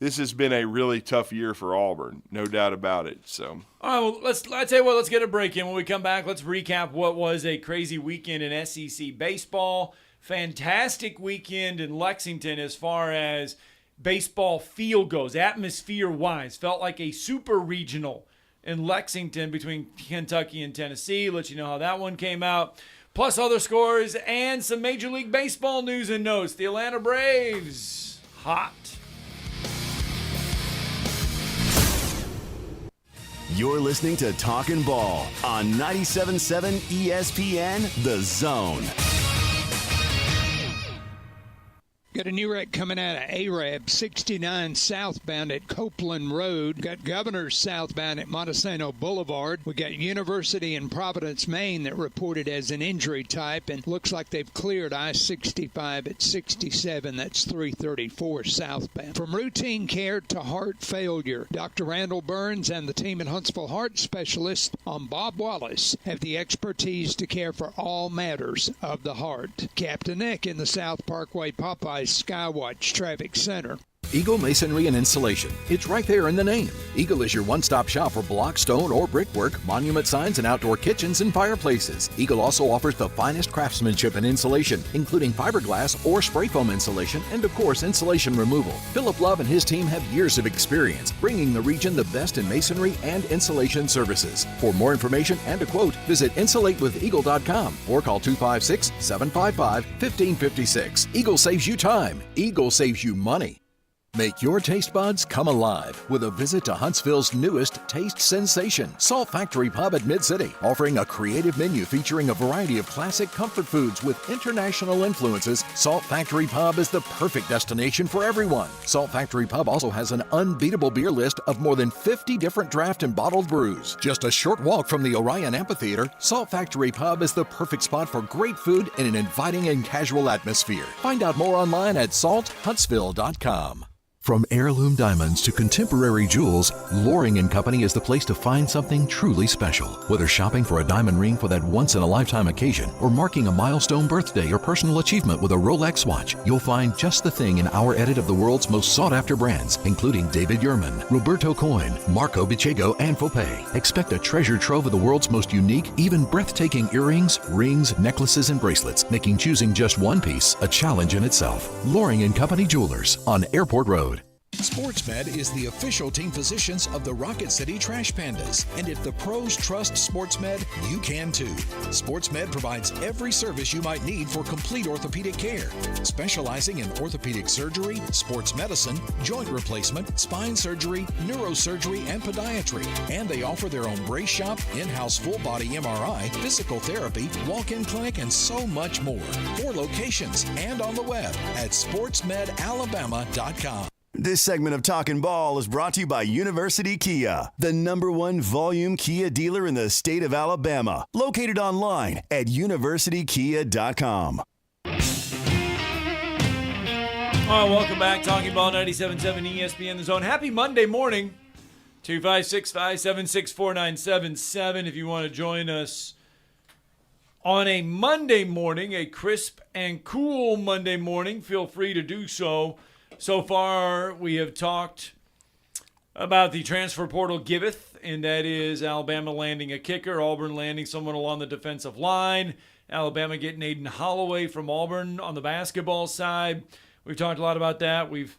has been a really tough year for Auburn, no doubt about it. So, all right, well, let's tell you what, let's get a break in. When we come back, let's recap what was a crazy weekend in SEC baseball. Fantastic weekend in Lexington as far as baseball feel goes, atmosphere-wise. Felt like a super regional in Lexington between Kentucky and Tennessee. Let you know how that one came out. Plus other scores and some Major League Baseball news and notes. The Atlanta Braves, hot. You're listening to Talkin' Ball on 97.7 ESPN, The Zone. Got a new wreck coming out of Arab, 69 southbound at Copeland Road. Got Governors southbound at Montesano Boulevard. We got University in Providence, Maine that reported as an injury type, and looks like they've cleared I-65 at 67. That's 334 southbound. From routine care to heart failure, Dr. Randall Burns and the team at Huntsville Heart Specialist on Bob Wallace have the expertise to care for all matters of the heart. Captain Nick in the South Parkway Popeyes Skywatch Traffic Center. Eagle Masonry and Installation. It's right there in the name. Eagle is your one-stop shop for block, stone, or brickwork, monument signs, and outdoor kitchens and fireplaces. Eagle also offers the finest craftsmanship and insulation, including fiberglass or spray foam insulation, and of course, insulation removal. Philip Love and his team have years of experience, bringing the region the best in masonry and insulation services. For more information and a quote, visit insulatewitheagle.com or call 256-755-1556. Eagle saves you time. Eagle saves you money. Make your taste buds come alive with a visit to Huntsville's newest taste sensation, Salt Factory Pub at Mid-City, offering a creative menu featuring a variety of classic comfort foods with international influences. Salt Factory Pub is the perfect destination for everyone. Salt Factory Pub also has an unbeatable beer list of more than 50 different draft and bottled brews. Just a short walk from the Orion Amphitheater, Salt Factory Pub is the perfect spot for great food in an inviting and casual atmosphere. Find out more online at salthuntsville.com. From heirloom diamonds to contemporary jewels, Loring & Company is the place to find something truly special. Whether shopping for a diamond ring for that once-in-a-lifetime occasion or marking a milestone birthday or personal achievement with a Rolex watch, you'll find just the thing in our edit of the world's most sought-after brands, including David Yurman, Roberto Coin, Marco Bicego, and Fopay. Expect a treasure trove of the world's most unique, even breathtaking earrings, rings, necklaces, and bracelets, making choosing just one piece a challenge in itself. Loring & Company Jewelers on Airport Road. SportsMed is the official team physicians of the Rocket City Trash Pandas. And if the pros trust SportsMed, you can too. SportsMed provides every service you might need for complete orthopedic care, specializing in orthopedic surgery, sports medicine, joint replacement, spine surgery, neurosurgery, and podiatry. And they offer their own brace shop, in-house full-body MRI, physical therapy, walk-in clinic, and so much more. 4 locations and on the web at sportsmedalabama.com. This segment of Talkin' Ball is brought to you by University Kia, the #1 volume Kia dealer in the state of Alabama. Located online at universitykia.com. All right, welcome back. Talking Ball 97.7 ESPN The Zone. Happy Monday morning. 256-576-4977 if you want to join us on a Monday morning, a crisp and cool Monday morning. Feel free to do so. So far, we have talked about the transfer portal giveth, and that is Alabama landing a kicker, Auburn landing someone along the defensive line, Alabama getting Aiden Holloway from Auburn on the basketball side. We've talked a lot about that. We've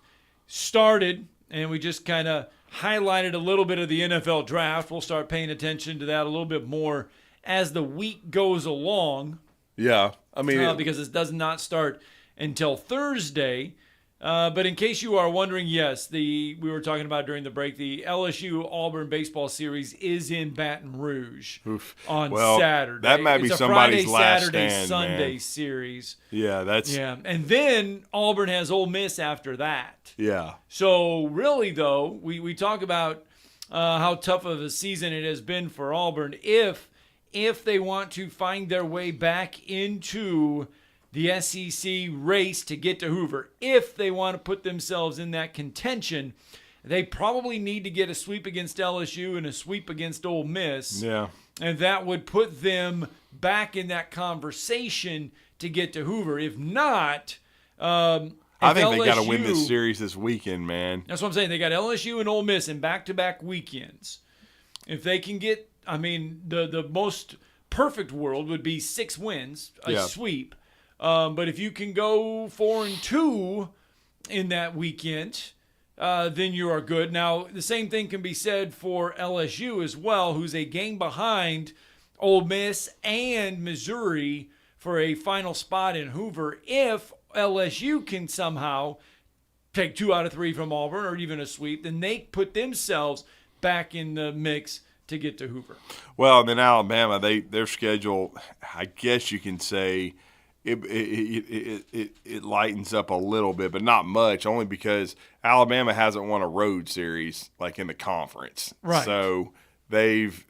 started, and we just kind of highlighted a little bit of the NFL draft. We'll start paying attention to that a little bit more as the week goes along. Yeah, I mean, because it does not start until Thursday. But in case you are wondering, yes, we were talking about during the break, the LSU-Auburn baseball series is in Baton Rouge on Saturday. That might be somebody's last Saturday, stand, Sunday man. series. Yeah, and then Auburn has Ole Miss after that. Yeah. So really, though, we talk about how tough of a season it has been for Auburn if they want to find their way back into the SEC race to get to Hoover. If they want to put themselves in that contention, they probably need to get a sweep against LSU and a sweep against Ole Miss. Yeah. And that would put them back in that conversation to get to Hoover. If not, I think they got to win this series this weekend, man. That's what I'm saying. They got LSU and Ole Miss in back-to-back weekends. If they can get, the most perfect world would be 6 wins, a sweep. But if you can go 4-2 in that weekend, then you are good. Now, the same thing can be said for LSU as well, who's a game behind Ole Miss and Missouri for a final spot in Hoover. If LSU can somehow take 2 out of 3 from Auburn or even a sweep, then they put themselves back in the mix to get to Hoover. Well, and then Alabama, their schedule, I guess you can say, it lightens up a little bit, but not much, only because Alabama hasn't won a road series like in the conference. Right. So they've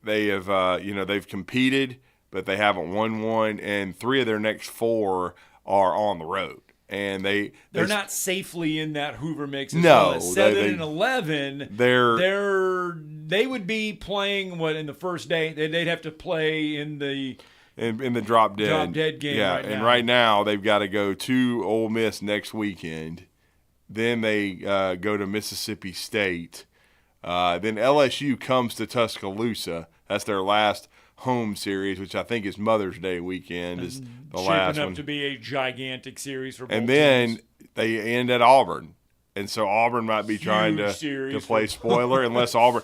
competed, but they haven't won one, and 3 of their next 4 are on the road. And they're not safely in that Hoover mix. No, 7 and 11. They would be playing in the first day. They'd have to play in the drop dead game. Yeah, right now. And right now they've got to go to Ole Miss next weekend. Then they go to Mississippi State. Then LSU comes to Tuscaloosa. That's their last home series, which I think is Mother's Day weekend. Is the last one. Shaping up to be a gigantic series for both And then teams. they end at Auburn. And so Auburn might be trying to play spoiler unless Auburn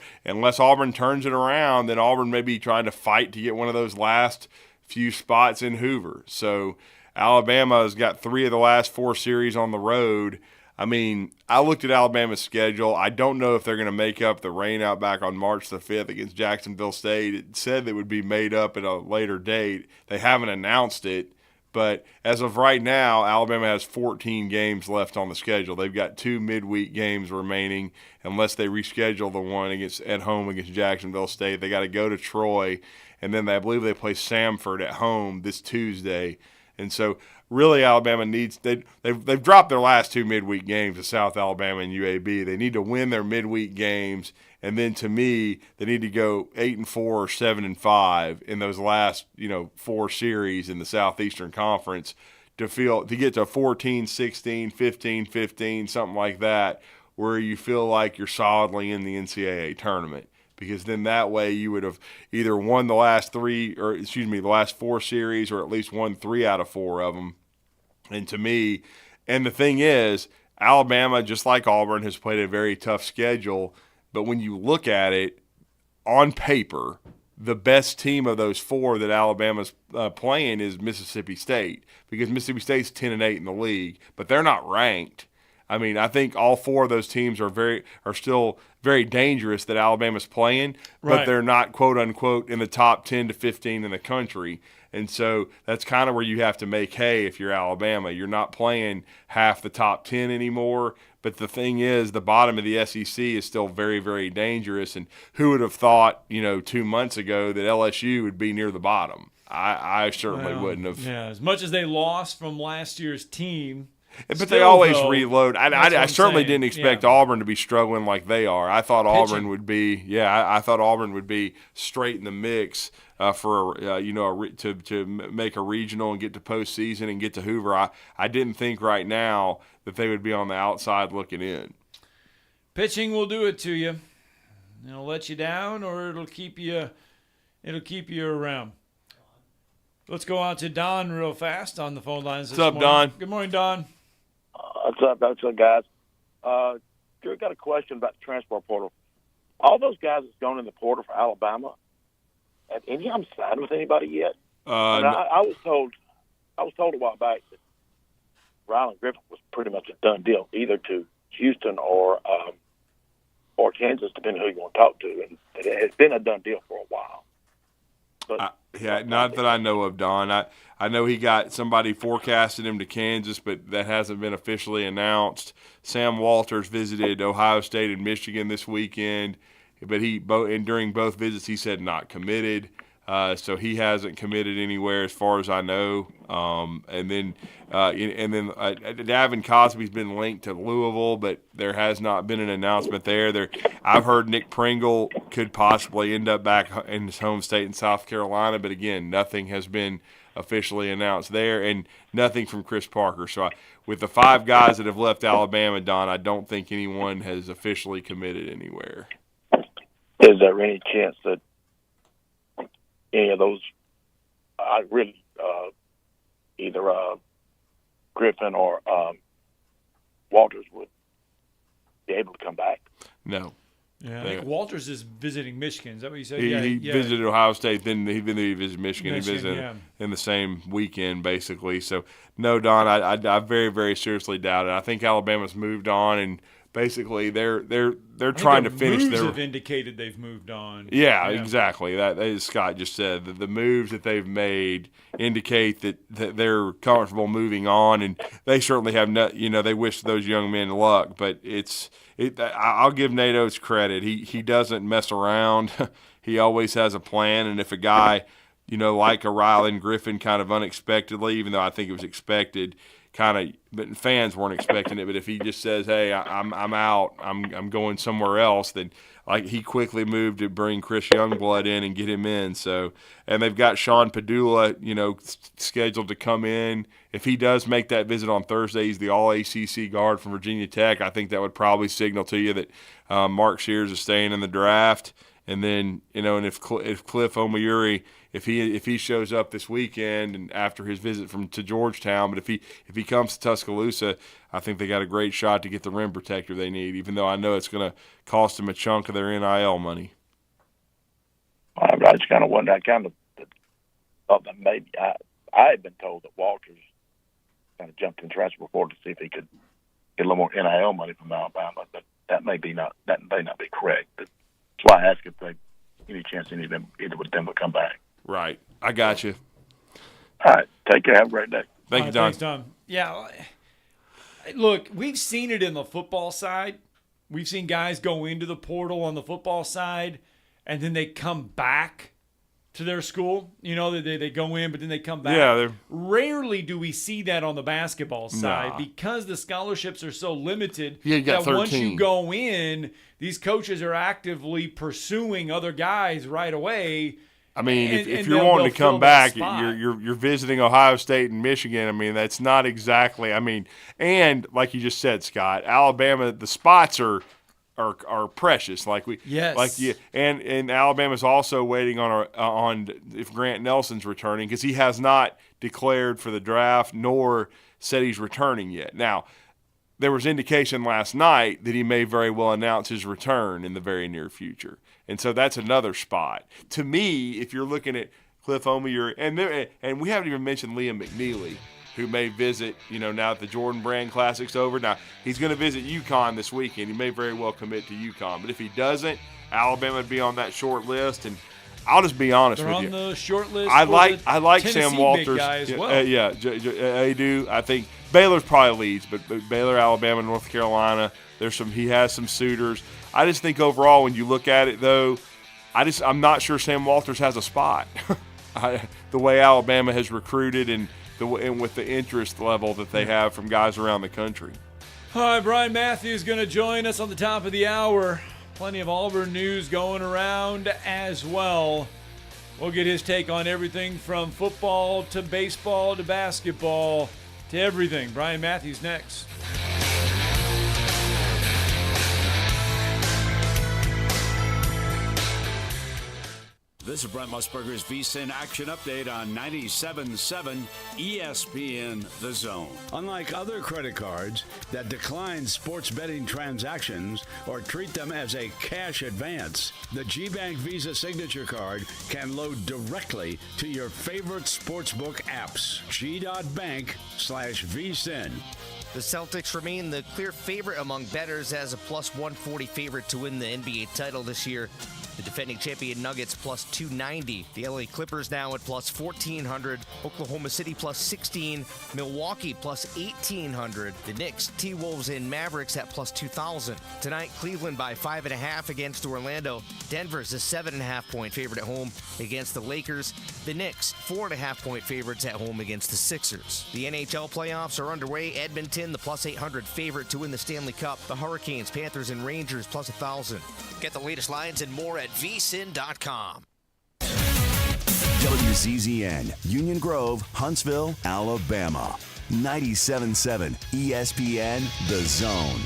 turns it around, then Auburn may be trying to fight to get one of those last few spots in Hoover. So Alabama has got 3 of the last 4 series on the road. I mean, I looked at Alabama's schedule. I don't know if they're going to make up the rain out back on March the 5th against Jacksonville State. It said it would be made up at a later date. They haven't announced it. But as of right now, Alabama has 14 games left on the schedule. They've got 2 midweek games remaining unless they reschedule the one at home against Jacksonville State. They got to go to Troy, and then I believe they play Samford at home this Tuesday. And so really Alabama needs they've dropped their last 2 midweek games to South Alabama and UAB. They need to win their midweek games, and then to me they need to go 8-4 or 7-5 in those last 4 series in the Southeastern Conference to get to 14-16, 15-15, something like that, where you feel like you're solidly in the NCAA tournament. Because then that way you would have either won the last 4 series, or at least won 3 out of 4 of them. And to me, and the thing is, Alabama, just like Auburn, has played a very tough schedule. But when you look at it on paper, the best team of those 4 that Alabama's playing is Mississippi State, because Mississippi State's 10-8 in the league, but they're not ranked. I mean, I think all 4 of those teams are still very dangerous that Alabama's playing, but they're not, quote unquote, in the top 10 to 15 in the country. And so that's kind of where you have to make hay if you're Alabama. You're not playing half the top 10 anymore. But the thing is, the bottom of the SEC is still very, very dangerous. And who would have thought, 2 months ago that LSU would be near the bottom? I certainly wouldn't have. Yeah, as much as they lost from last year's team, But they always though, reload. I certainly didn't expect Yeah. Auburn to be struggling like they are. I thought Pitching. Auburn would be, I thought Auburn would be straight in the mix for to make a regional and get to postseason and get to Hoover. I didn't think right now that they would be on the outside looking in. Pitching will do it to you. It'll let you down, or it'll keep you around. Let's go out to Don real fast on the phone lines. What's up, Don? Good morning, Don. What's up, guys? Drew, got a question about the transfer portal. All those guys that's gone in the portal for Alabama, have any of them signed with anybody yet? I was told a while back that Ryland Griffin was pretty much a done deal, either to Houston or Kansas, depending on who you want to talk to, and it has been a done deal for a while. But Not that I know of, Don. I know he got somebody forecasted him to Kansas, but that hasn't been officially announced. Sam Walters visited Ohio State and Michigan this weekend, but during both visits he said not committed. So he hasn't committed anywhere as far as I know. And then Davin Cosby's been linked to Louisville, but there has not been an announcement there. I've heard Nick Pringle could possibly end up back in his home state in South Carolina, but again, nothing has been officially announced there, and nothing from Chris Parker. So with the 5 guys that have left Alabama, Don, I don't think anyone has officially committed anywhere. Is there any chance that any of those, either Griffin or Walters would be able to come back? No. Yeah, I think Walters is visiting Michigan. Is that what you said? He visited Ohio State, then he visited Michigan. He visited yeah. in the same weekend, basically. So, no, Don, I very, very seriously doubt it. I think Alabama's moved on, and basically they're trying to finish moves their. Have indicated they've moved on. Yeah, exactly. That as Scott just said, the moves that they've made indicate that they're comfortable moving on, and they certainly have not. They wish those young men luck, but I'll give Nate Oates credit. He doesn't mess around. He always has a plan, and if a guy, like a Ryland Griffin, kind of unexpectedly, even though I think it was expected, but fans weren't expecting it. But if he just says, "Hey, I'm out. I'm going somewhere else," then he quickly moved to bring Chris Youngblood in and get him in. So, and they've got Sean Padula, scheduled to come in. If he does make that visit on Thursday, he's the All-ACC guard from Virginia Tech. I think that would probably signal to you that Mark Shears is staying in the draft. And then, and if Cliff Omayuri, if he shows up this weekend and after his visit to Georgetown, but if he comes to Tuscaloosa, I think they got a great shot to get the rim protector they need, even though I know it's going to cost them a chunk of their NIL money. I just kind of wondered. I kind of thought that maybe I had been told that Walters kind of jumped in transfer portal to see if he could get a little more NIL money from Alabama, but that may not be correct. That's why I asked if they any chance either of them would come back. Right. I got you. All right. Take care. Have a great day. Thank you, Don. Thanks, Don. Yeah. Look, we've seen it in the football side. We've seen guys go into the portal on the football side, and then they come back to their school. They go in, but then they come back. Yeah. Rarely do we see that on the basketball side because the scholarships are so limited you got that 13. once you go in, these coaches are actively pursuing other guys right away. I mean, if and you're wanting to come back, spot. you're visiting Ohio State and Michigan. I mean, that's not exactly. I mean, and like you just said, Scott, Alabama, the spots are precious. And Alabama's also waiting on if Grant Nelson's returning, because he has not declared for the draft nor said he's returning yet. Now, there was indication last night that he may very well announce his return in the very near future. And so that's another spot. To me, if you're looking at Cliff Omayuri, and we haven't even mentioned Liam McNeely, who may visit, now that the Jordan Brand Classic's over. Now, he's going to visit UConn this weekend. He may very well commit to UConn. But if he doesn't, Alabama would be on that short list. And I'll just be honest with you. They're on the short list. I like Tennessee Sam Walters. Big guy as well. Yeah, I do. I think Baylor's probably leads, but Baylor, Alabama, North Carolina, he has some suitors. I just think overall, when you look at it, though, I'm not sure Sam Walters has a spot. The way Alabama has recruited and with the interest level that they have from guys around the country. All right, Brian Matthews going to join us on the top of the hour. Plenty of Auburn news going around as well. We'll get his take on everything from football to baseball to basketball to everything. Brian Matthews next. This is Brent Musburger's VSiN Action Update on 97.7 ESPN The Zone. Unlike other credit cards that decline sports betting transactions or treat them as a cash advance, the GBank Visa Signature Card can load directly to your favorite sportsbook apps. G.bank/VSiN. The Celtics remain the clear favorite among bettors as a plus 140 favorite to win the NBA title this year. The defending champion Nuggets plus 290. The LA Clippers now at plus 1,400. Oklahoma City plus 16. Milwaukee plus 1,800. The Knicks, T-Wolves, and Mavericks at plus 2,000. Tonight, Cleveland by 5.5 against Orlando. Denver's a 7.5-point favorite at home against the Lakers. The Knicks, 4.5-point favorites at home against the Sixers. The NHL playoffs are underway. Edmonton, the plus 800 favorite to win the Stanley Cup. The Hurricanes, Panthers, and Rangers plus 1,000. Get the latest lines and more at vsin.com. WCZN, Union Grove, Huntsville, Alabama. 97.7 ESPN The Zone.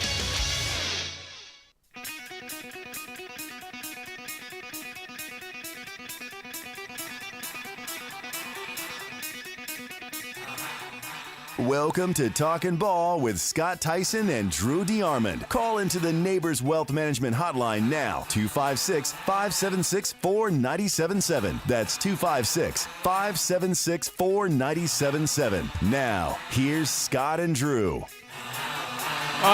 Welcome to Talkin' Ball with Scott Tyson and Drew DeArmond. Call into the Neighbors Wealth Management Hotline now, 256-576-4977. That's 256-576-4977. Now, here's Scott and Drew. All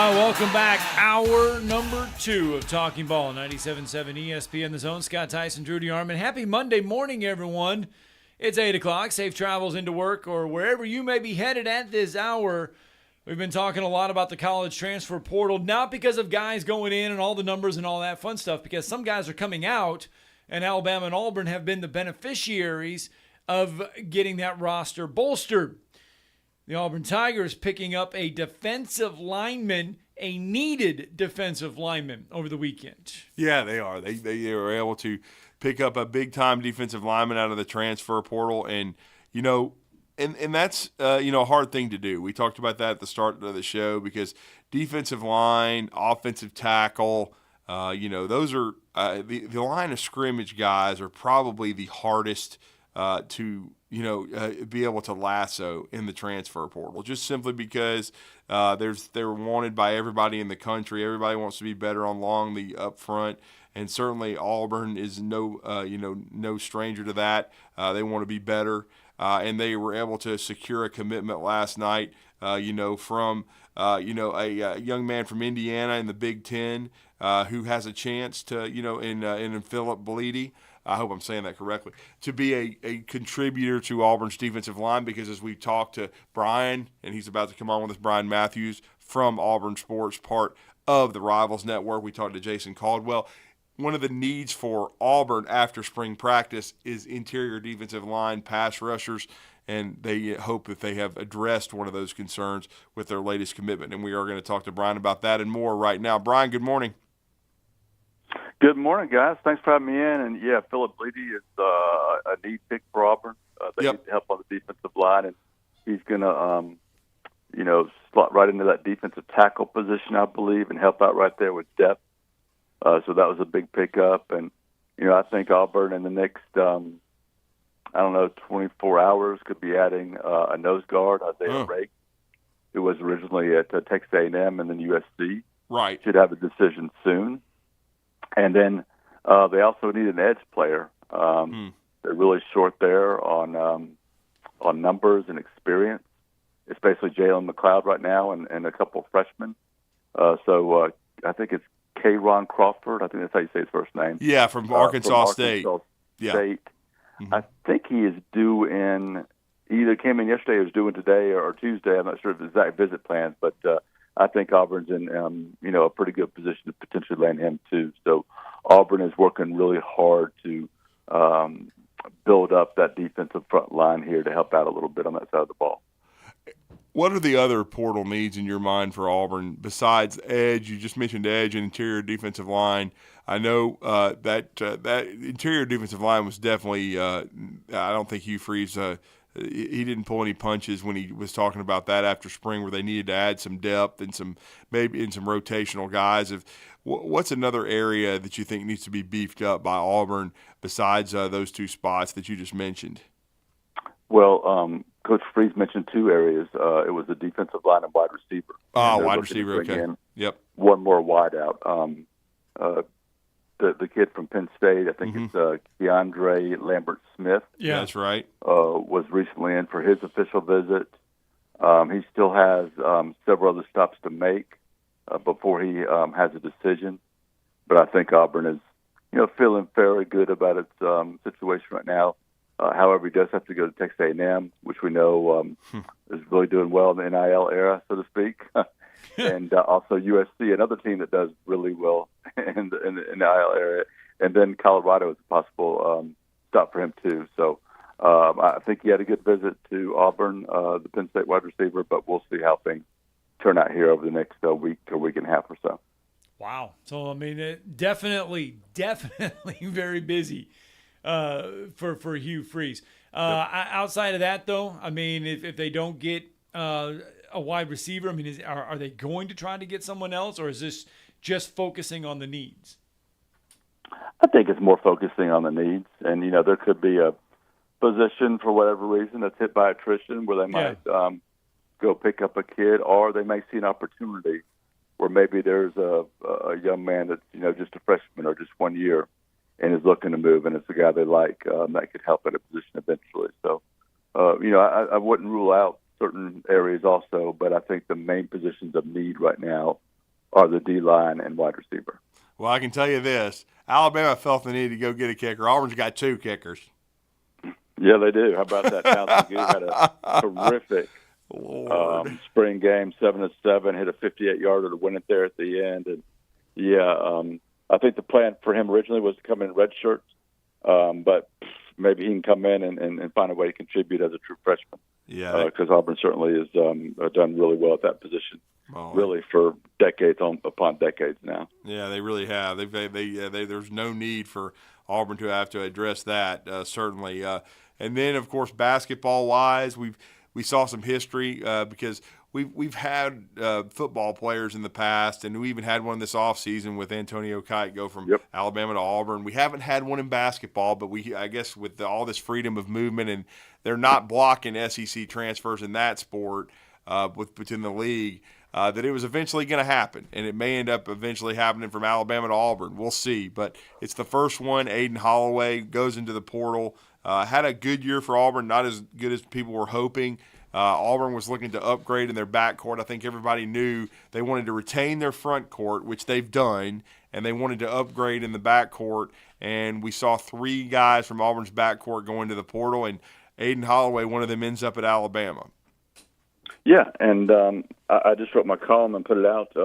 right, welcome back. Hour number 2 of Talking Ball, 97.7 ESPN The Zone. Scott Tyson, Drew DeArmond. Happy Monday morning, everyone. It's 8 o'clock. Safe travels into work or wherever you may be headed at this hour. We've been talking a lot about the college transfer portal, not because of guys going in and all the numbers and all that fun stuff, because some guys are coming out, and Alabama and Auburn have been the beneficiaries of getting that roster bolstered. The Auburn Tigers picking up a defensive lineman, a needed defensive lineman over the weekend. Yeah, they are. They were able to pick up a big-time defensive lineman out of the transfer portal, and that's a hard thing to do. We talked about that at the start of the show because defensive line, offensive tackle, those are the line of scrimmage guys are probably the hardest to be able to lasso in the transfer portal, just simply because they're wanted by everybody in the country. Everybody wants to be better along the up front. And certainly Auburn is no stranger to that. They want to be better, and they were able to secure a commitment last night. From a young man from Indiana in the Big Ten who has a chance to, in Philip Bleedy. I hope I'm saying that correctly, to be a contributor to Auburn's defensive line, because as we talked to Brian, and he's about to come on with us, Brian Matthews from Auburn Sports, part of the Rivals Network. We talked to Jason Caldwell. One of the needs for Auburn after spring practice is interior defensive line pass rushers, and they hope that they have addressed one of those concerns with their latest commitment. And we are going to talk to Brian about that and more right now. Brian, good morning. Good morning, guys. Thanks for having me in. And, yeah, Philip Bleedy is a need pick for Auburn. They need help on the defensive line, and he's going to, slot right into that defensive tackle position, I believe, and help out right there with depth. So that was a big pickup. And, I think Auburn in the next, 24 hours could be adding a nose guard, Isaiah Rake, who was originally at Texas A&M and then USC. Right. Should have a decision soon. And then they also need an edge player. They're really short there on numbers and experience. It's basically Jalen McLeod right now and a couple of freshmen. So I think it's Ron Crawford. I think that's how you say his first name. Yeah, from Arkansas State. Yeah. Mm-hmm. I think he is due in either came in yesterday or is due in today or Tuesday. I'm not sure of the exact visit plans, but I think Auburn's in a pretty good position to potentially land him too. So Auburn is working really hard to build up that defensive front line here to help out a little bit on that side of the ball. What are the other portal needs in your mind for Auburn besides edge? You just mentioned edge and interior defensive line. I know that interior defensive line was definitely I don't think Hugh Freeze he didn't pull any punches when he was talking about that after spring, where they needed to add some depth and some rotational guys. What's another area that you think needs to be beefed up by Auburn besides those two spots that you just mentioned? Well, Coach Freeze mentioned two areas. It was the defensive line and wide receiver. Wide receiver, okay. Yep. One more wide out. The kid from Penn State, I think it's Keandre Lambert-Smith. Yeah, that's right. Was recently in for his official visit. He still has several other stops to make before he has a decision. But I think Auburn is, feeling fairly good about its situation right now. However, he does have to go to Texas A&M, which we know is really doing well in the NIL era, so to speak. And also USC, another team that does really well in the NIL area. And then Colorado is a possible stop for him, too. So I think he had a good visit to Auburn, the Penn State wide receiver, but we'll see how things turn out here over the next week or week and a half or so. Wow. So, I mean, definitely very busy for Hugh Freeze. Outside of that, though, I mean, if they don't get a wide receiver, I mean, are they going to try to get someone else, or is this just focusing on the needs? I think it's more focusing on the needs. And, there could be a position for whatever reason that's hit by attrition where they might go pick up a kid, or they may see an opportunity where maybe there's a young man that's, just a freshman or just 1 year and is looking to move, and it's a guy they like that could help at a position eventually. So, I wouldn't rule out certain areas also, but I think the main positions of need right now are the D-line and wide receiver. Well, I can tell you this. Alabama felt the need to go get a kicker. Auburn's got two kickers. Yeah, they do. How about that? Talkin had a terrific spring game, 7-7, hit a 58-yarder to win it there at the end. And, I think the plan for him originally was to come in red shirt, but maybe he can come in and find a way to contribute as a true freshman. Yeah, because Auburn certainly has done really well at that position, really for decades upon decades now. Yeah, they really have. There's no need for Auburn to have to address that, certainly. And then, of course, basketball-wise, we saw some history because we've had football players in the past, and we even had one this offseason with Antonio Kite go from Alabama to Auburn. We haven't had one in basketball, but I guess with all this freedom of movement, and they're not blocking SEC transfers in that sport within the league, that it was eventually going to happen, and it may end up eventually happening from Alabama to Auburn. We'll see, but it's the first one. Aiden Holloway goes into the portal. Had a good year for Auburn, not as good as people were hoping. Auburn was looking to upgrade in their backcourt. I think everybody knew they wanted to retain their front court, which they've done, and they wanted to upgrade in the backcourt. And we saw three guys from Auburn's backcourt go into the portal, and Aiden Holloway, one of them, ends up at Alabama. Yeah, and I just wrote my column and put it out,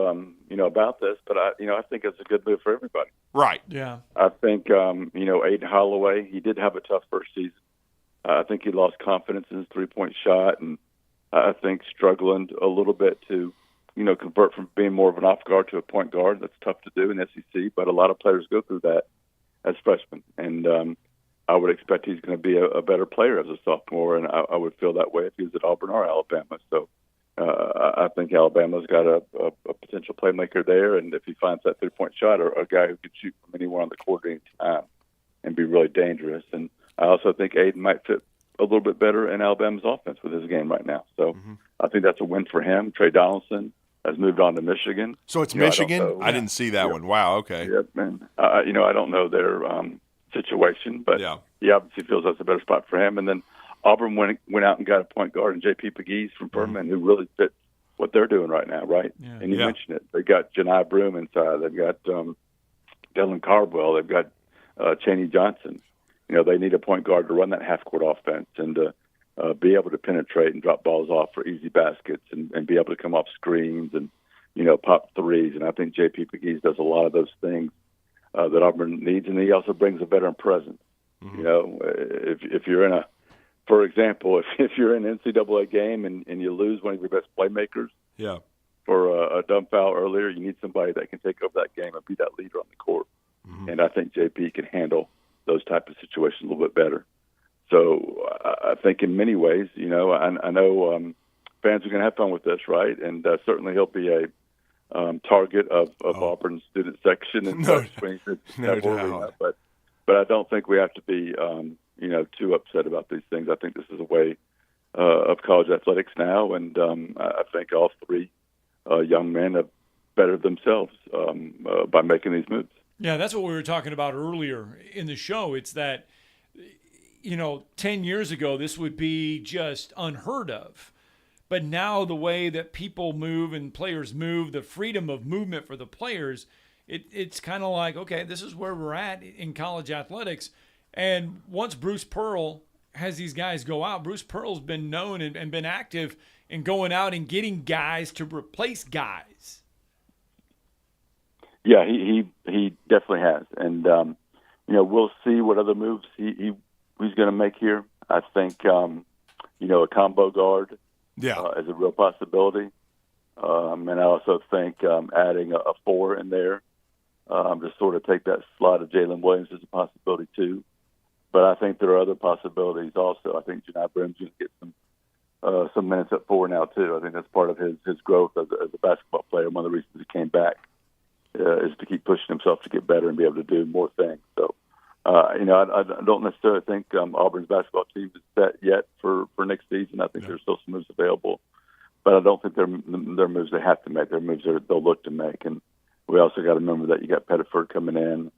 about this. But I think it's a good move for everybody. Right. Yeah. I think Aiden Holloway, he did have a tough first season. I think he lost confidence in his three-point shot, and I think struggling a little bit to, convert from being more of an off guard to a point guard. That's tough to do in SEC, but a lot of players go through that as freshmen. And I would expect he's going to be a better player as a sophomore, and I would feel that way if he was at Auburn or Alabama. So I think Alabama's got a potential playmaker there, and if he finds that three-point shot, or a guy who could shoot from anywhere on the court at any time and be really dangerous. And I also think Aiden might fit a little bit better in Alabama's offense with his game right now. So I think that's a win for him. Trey Donaldson has moved on to Michigan. So it's Michigan? I didn't see that one. Wow, okay. Yeah, man. I don't know their situation, but he obviously feels that's a better spot for him. And then Auburn went out and got a point guard in J.P. Pegues from Furman, who really fits what they're doing right now, right? Yeah. And you mentioned it. They got Janai Broom inside. They've got Dylan Cardwell. They've got Chaney Johnson. They need a point guard to run that half-court offense and to be able to penetrate and drop balls off for easy baskets and be able to come off screens and, pop threes. And I think J.P. Pegues does a lot of those things that Auburn needs. And he also brings a veteran presence. If you're in a for example, if you're in an NCAA game and you lose one of your best playmakers Yeah. for a dumb foul earlier, you need somebody that can take over that game and be that leader on the court. And I think JP can handle those type of situations a little bit better. So I think in many ways, I know fans are going to have fun with this, right? And certainly he'll be a target of Auburn's student section and No doubt. But I don't think we have to be too upset about these things. I think this is a way of college athletics now, and I think all three young men have bettered themselves by making these moves. Yeah, that's what we were talking about earlier in the show. It's that, 10 years ago, this would be just unheard of. But now the way that people move and players move, the freedom of movement for the players, it's kind of like, okay, this is where we're at in college athletics. And once Bruce Pearl has these guys go out, Bruce Pearl's been known and been active in going out and getting guys to replace guys. Yeah, he definitely has, and we'll see what other moves he's going to make here. I think a combo guard is a real possibility, and I also think adding a 4 in there to sort of take that slot of Jalen Williams is a possibility too. But I think there are other possibilities also. I think Janai Brim's going to get some minutes at 4 now too. I think that's part of his growth as a basketball player. One of the reasons he came back is to keep pushing himself to get better and be able to do more things. So, I don't necessarily think Auburn's basketball team is set yet for next season. I think there's still some moves available, but I don't think they're moves they have to make. They're moves they'll look to make. And we also got to remember that you got Pettiford coming in,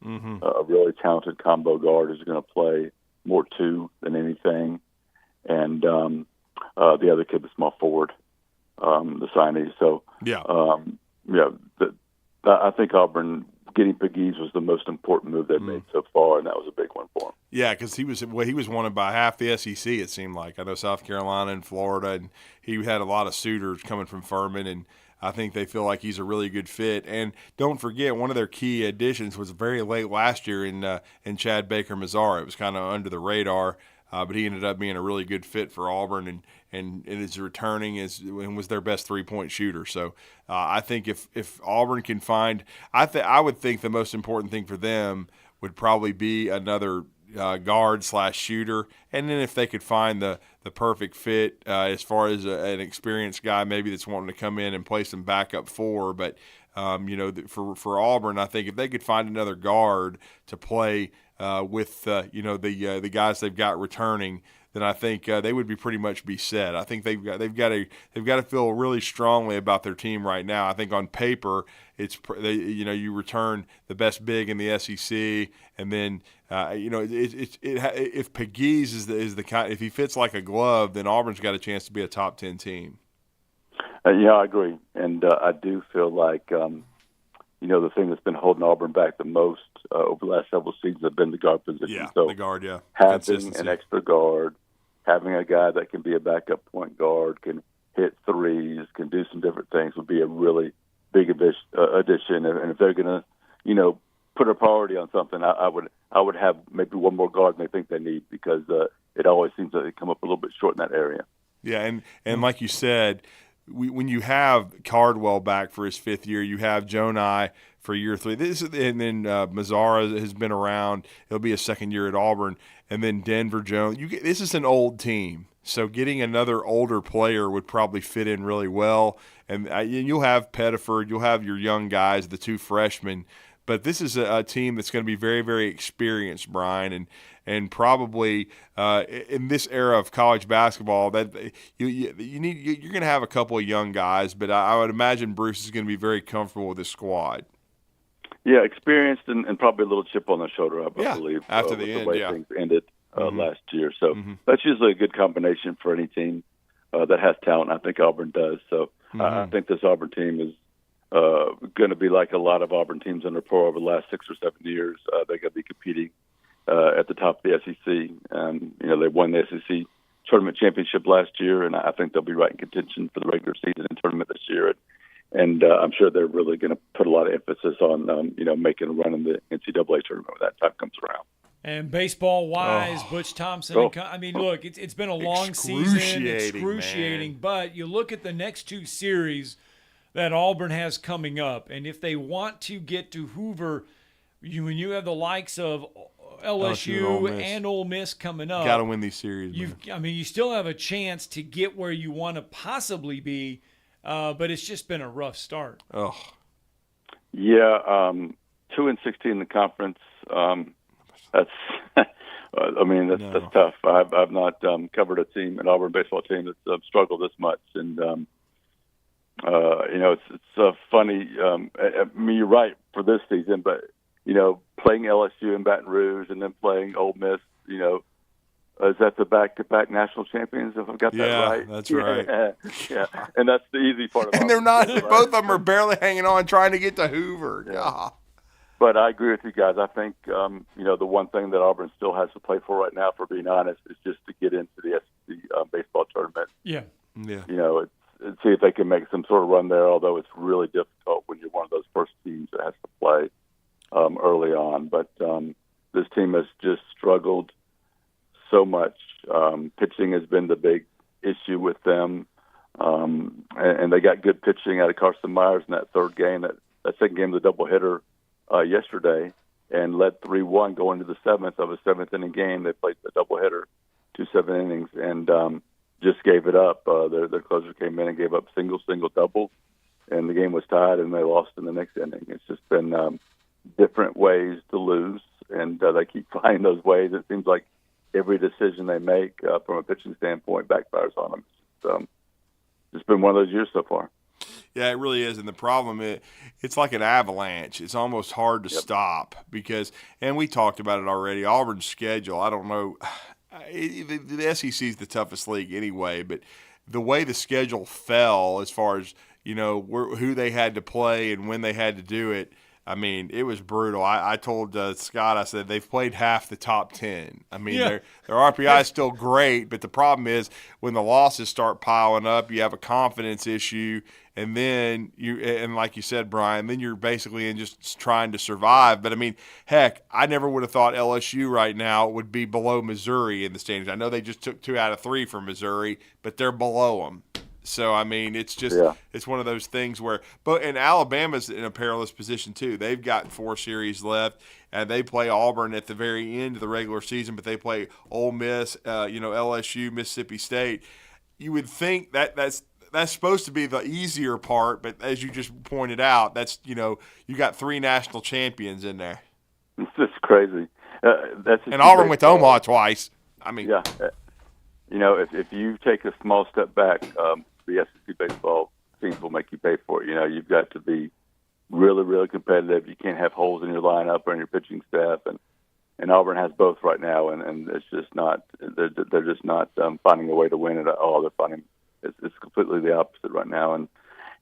a really talented combo guard who's going to play more 2 than anything, and the other kid, the small forward, the signee. So, I think Auburn getting Pegues was the most important move they've made so far, and that was a big one for him. Yeah, because he was wanted by half the SEC, it seemed like. I know South Carolina and Florida, and he had a lot of suitors coming from Furman, and I think they feel like he's a really good fit. And don't forget, one of their key additions was very late last year in Chad Baker-Mazara. It was kind of under the radar, but he ended up being a really good fit for Auburn, and is returning and was their best 3-point shooter. So I think if Auburn can find, I would think the most important thing for them would probably be another guard/shooter, and then if they could find the perfect fit as far as an experienced guy maybe that's wanting to come in and play some backup 4. But for Auburn, I think if they could find another guard to play with the guys they've got returning, then I think they would pretty much be set. I think they've got to feel really strongly about their team right now. I think on paper you return the best big in the SEC, and then if Pegues is the kind, if he fits like a glove, then Auburn's got a chance to be a top 10 team. I agree, and I do feel like the thing that's been holding Auburn back the most over the last several seasons have been the guard position. Yeah, so the guard, yeah. Having an extra guard, having a guy that can be a backup point guard, can hit threes, can do some different things would be a really big addition. And if they're going to, put a priority on something, I would have maybe one more guard than they think they need, because it always seems that they come up a little bit short in that area. Yeah, and like you said, when you have Cardwell back for his 5th year, you have Jonai for year 3. And then Mazzara has been around. He'll be a 2nd year at Auburn. And then Denver Jones. This is an old team, so getting another older player would probably fit in really well. And you'll have Pettiford, you'll have your young guys, the 2 freshmen. But this is a team that's going to be very, very experienced, Brian, and probably in this era of college basketball, that you're going to have a couple of young guys. But I would imagine Bruce is going to be very comfortable with his squad. Yeah, experienced and probably a little chip on the shoulder, I believe. After the end, the way things ended last year. So that's usually a good combination for any team that has talent. I think Auburn does. So I think this Auburn team is going to be like a lot of Auburn teams under Pearl over the last 6 or 7 years. They're going to be competing at the top of the SEC. They won the SEC tournament championship last year, and I think they'll be right in contention for the regular season and tournament this year. And I'm sure they're really going to put a lot of emphasis on, making a run in the NCAA tournament when that time comes around. And baseball-wise, Butch Thompson. I mean, look, it's been a long season, excruciating. Man. But you look at the next two series that Auburn has coming up, and if they want to get to Hoover, when you have the likes of LSU and Ole Miss coming up, got to win these series. You still have a chance to get where you want to possibly be, but it's just been a rough start. Oh, yeah, 2-16 in the conference. That's, that's tough. I've not covered a team, an Auburn baseball team that's struggled this much, and it's funny. You're right for this season, but playing LSU in Baton Rouge and then playing Ole Miss, is that the back-to-back national champions? If I've got that right, that's right. Yeah, and that's the easy part. And they're not. Both of them are barely hanging on, trying to get to Hoover. Yeah. But I agree with you guys. I think the one thing that Auburn still has to play for right now, for being honest, is just to get into the SEC baseball tournament. Yeah. It's see if they can make some sort of run there. Although it's really difficult when you're one of those first teams that has to play early on. But this team has just struggled so much. Pitching has been the big issue with them, and they got good pitching out of Carson Myers in that third game. That second game, the doubleheader yesterday, and led 3-1 going to the seventh of a seventh-inning game. They played the doubleheader, 2 7 innings, and just gave it up. Their closer came in and gave up single, double, and the game was tied, and they lost in the next inning. It's just been different ways to lose, and they keep finding those ways. It seems like every decision they make from a pitching standpoint backfires on them. It's been one of those years so far. Yeah, it really is. And the problem it's like an avalanche. It's almost hard to stop because, and we talked about it already, Auburn's schedule, I don't know, the SEC is the toughest league anyway, but the way the schedule fell as far as, who they had to play and when they had to do it, I mean, it was brutal. I told Scott, I said, they've played half the top 10. I mean, their RPI is still great, but the problem is when the losses start piling up, you have a confidence issue, and then and like you said, Brian, then you're basically in just trying to survive. But, I mean, heck, I never would have thought LSU right now would be below Missouri in the standings. I know they just took 2 out of 3 from Missouri, but they're below them. So, I mean, it's just it's one of those things where – and Alabama's in a perilous position too. They've got 4 series left, and they play Auburn at the very end of the regular season, but they play Ole Miss, LSU, Mississippi State. You would think that's supposed to be the easier part, but as you just pointed out, that's you got 3 national champions in there. It's just crazy. And Auburn went to Omaha twice. I mean – yeah. If you take a small step back, the SEC baseball teams will make you pay for it. You've got to be really, really competitive. You can't have holes in your lineup or in your pitching staff, and Auburn has both right now, and it's just not. They're just not finding a way to win it at all. They're finding it's completely the opposite right now, and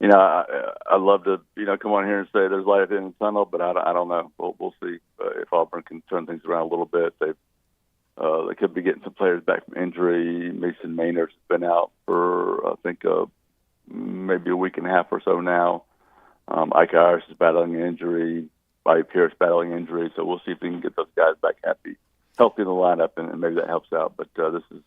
I love to come on here and say there's light at the end of the tunnel, but I don't know. We'll see if Auburn can turn things around a little bit. They could be getting some players back from injury. Mason Maynard's been out for, I think, maybe a week and a half or so now. Ike Ayers is battling an injury. Bobby Pierce battling injury. So we'll see if we can get those guys back healthy in the lineup, and maybe that helps out. But this has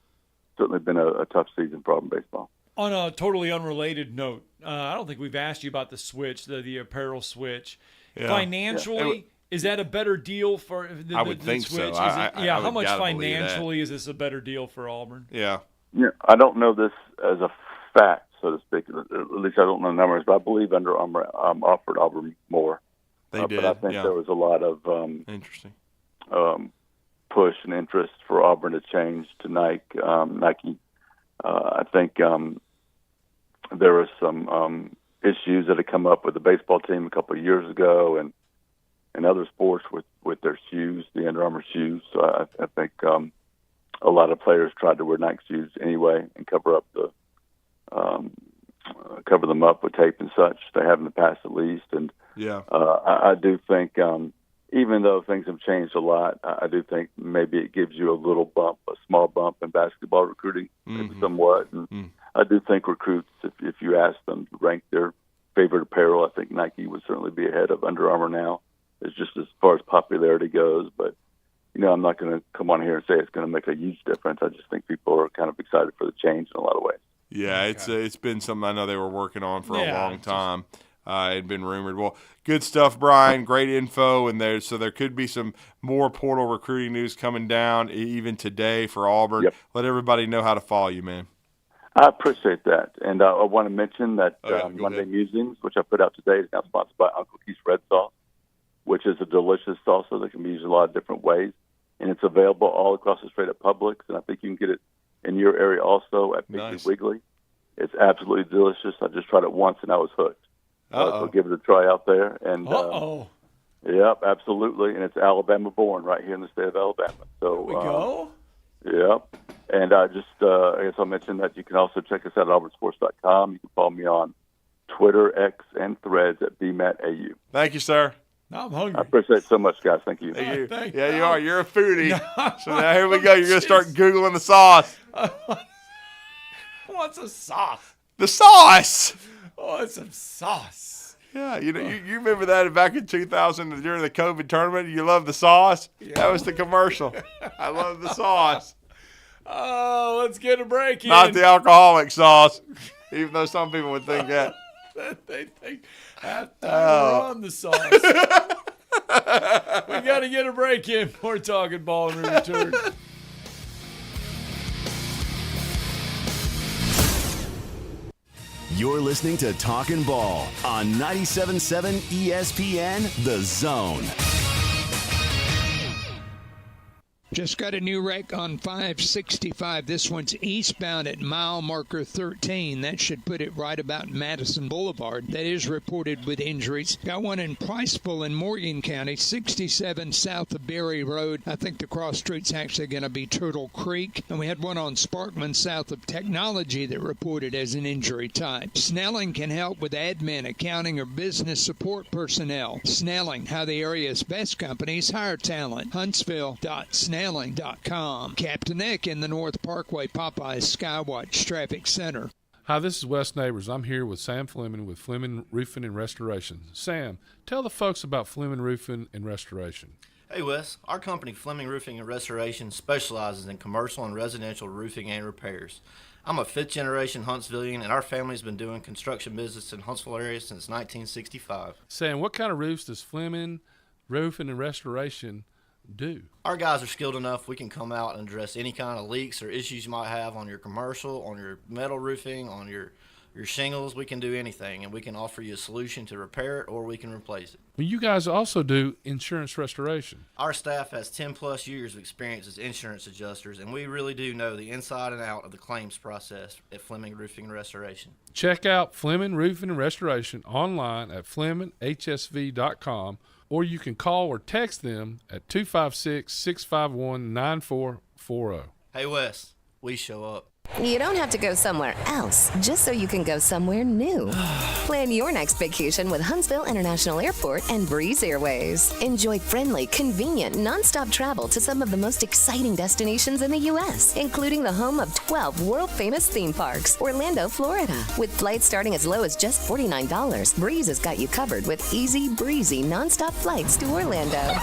certainly been a tough season for Auburn baseball. On a totally unrelated note, I don't think we've asked you about the switch, the apparel switch. Yeah. Financially, is that a better deal for the I would think switch? so. How much financially is this a better deal for Auburn? Yeah. I don't know this as a fact, so to speak. At least I don't know the numbers, but I believe Under Armour offered Auburn more. They did. But I think there was a lot of interesting push and interest for Auburn to change to Nike. I think there were some issues that had come up with the baseball team a couple of years ago, and other sports with their shoes, the Under Armour shoes. So I think a lot of players tried to wear Nike shoes anyway and cover them up with tape and such. They have in the past at least. And I do think even though things have changed a lot, I do think maybe it gives you a small bump in basketball recruiting, maybe somewhat. And I do think recruits, if you ask them to rank their favorite apparel, I think Nike would certainly be ahead of Under Armour now. It's just as far as popularity goes, but I'm not going to come on here and say it's going to make a huge difference. I just think people are kind of excited for the change in a lot of ways. Yeah, it's been something I know they were working on for a long time. It had been rumored. Well, good stuff, Brian. Great info, and there could be some more portal recruiting news coming down even today for Auburn. Yep. Let everybody know how to follow you, man. I appreciate that. And I want to mention that Monday ahead. Musings, which I put out today, is now sponsored by Uncle Keith's Red Sauce, which is a delicious salsa that can be used in a lot of different ways. And it's available all across the strait at Publix, and I think you can get it in your area also at Piggly Wiggly. It's absolutely delicious. I just tried it once, and I was hooked. So give it a try out there. And yep, absolutely. And it's Alabama-born right here in the state of Alabama. So There we go. Yep. And I guess I'll mention that you can also check us out at auburnsports.com. You can follow me on Twitter, X, and Threads at BMATAU. Thank you, sir. Now I'm hungry. I appreciate it so much, guys. Thank you. Yeah, you are. You're a foodie. So now here we go. You're going to start Googling the sauce. What's a sauce? The sauce. Oh, it's some sauce. Yeah, you remember that back in 2000 during the COVID tournament? You love the sauce? Yeah. That was the commercial. I love the sauce. Oh, let's get a break in. Not the alcoholic sauce, even though some people would think that. They think we're on the sauce. We got to get a break in. We're talking ball and we return. You're listening to Talkin' Ball on 97.7 ESPN The Zone. Just got a new wreck on 565. This one's eastbound at mile marker 13. That should put it right about Madison Boulevard. That is reported with injuries. Got one in Priceville in Morgan County, 67 south of Berry Road. I think the cross street's actually going to be Turtle Creek. And we had one on Sparkman south of Technology that reported as an injury type. Snelling can help with admin, accounting, or business support personnel. Snelling, how the area's best companies hire talent. Huntsville.snelling.com. Captain Nick in the North Parkway Popeyes Skywatch Traffic Center. Hi, this is Wes Neighbors. I'm here with Sam Fleming with Fleming Roofing and Restoration. Sam, tell the folks about Fleming Roofing and Restoration. Hey, Wes. Our company, Fleming Roofing and Restoration, specializes in commercial and residential roofing and repairs. I'm a fifth-generation Huntsvillian, and our family's been doing construction business in Huntsville area since 1965. Sam, what kind of roofs does Fleming Roofing and Restoration do? Our guys are skilled enough. We can come out and address any kind of leaks or issues you might have on your commercial, on your metal roofing, on your shingles. We can do anything, and we can offer you a solution to repair it or we can replace it. Well, you guys also do insurance restoration. Our staff has 10-plus years of experience as insurance adjusters, and we really do know the inside and out of the claims process at Fleming Roofing and Restoration. Check out Fleming Roofing and Restoration online at FlemingHSV.com, or you can call or text them at 256-651-9440. Hey, Wes, we show up. You don't have to go somewhere else just so you can go somewhere new. Plan your next vacation with Huntsville International Airport and Breeze Airways. Enjoy friendly, convenient, nonstop travel to some of the most exciting destinations in the U.S., including the home of 12 world-famous theme parks, Orlando, Florida. With flights starting as low as just $49, Breeze has got you covered with easy, breezy, nonstop flights to Orlando.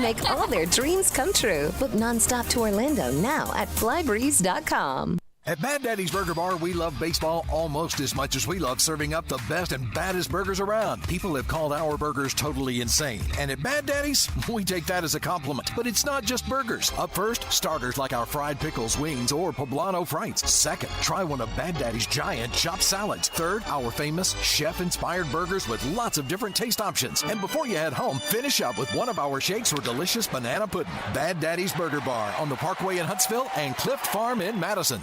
Make all their dreams come true. Book nonstop to Orlando now at flybreeze.com. At Bad Daddy's Burger Bar, we love baseball almost as much as we love serving up the best and baddest burgers around. People have called our burgers totally insane. And at Bad Daddy's, we take that as a compliment. But it's not just burgers. Up first, starters like our fried pickles, wings, or poblano frites. Second, try one of Bad Daddy's giant chopped salads. Third, our famous chef-inspired burgers with lots of different taste options. And before you head home, finish up with one of our shakes or delicious banana pudding. Bad Daddy's Burger Bar on the Parkway in Huntsville and Clift Farm in Madison.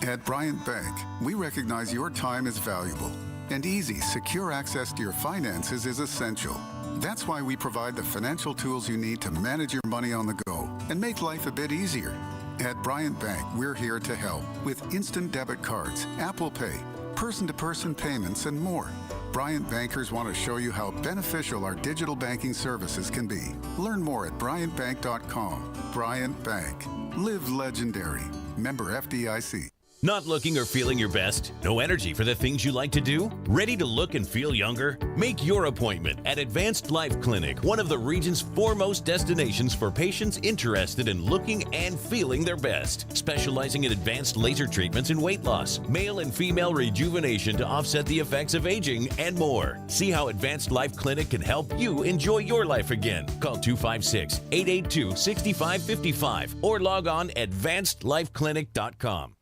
At Bryant Bank, we recognize your time is valuable, and easy, secure access to your finances is essential. That's why we provide the financial tools you need to manage your money on the go and make life a bit easier. At Bryant Bank, we're here to help with instant debit cards, Apple Pay, person-to-person payments, and more. Bryant bankers want to show you how beneficial our digital banking services can be. Learn more at bryantbank.com. Bryant Bank. Live legendary. Member FDIC. Not looking or feeling your best? No energy for the things you like to do? Ready to look and feel younger? Make your appointment at Advanced Life Clinic, one of the region's foremost destinations for patients interested in looking and feeling their best. Specializing in advanced laser treatments and weight loss, male and female rejuvenation to offset the effects of aging, and more. See how Advanced Life Clinic can help you enjoy your life again. Call 256-882-6555 or log on advancedlifeclinic.com.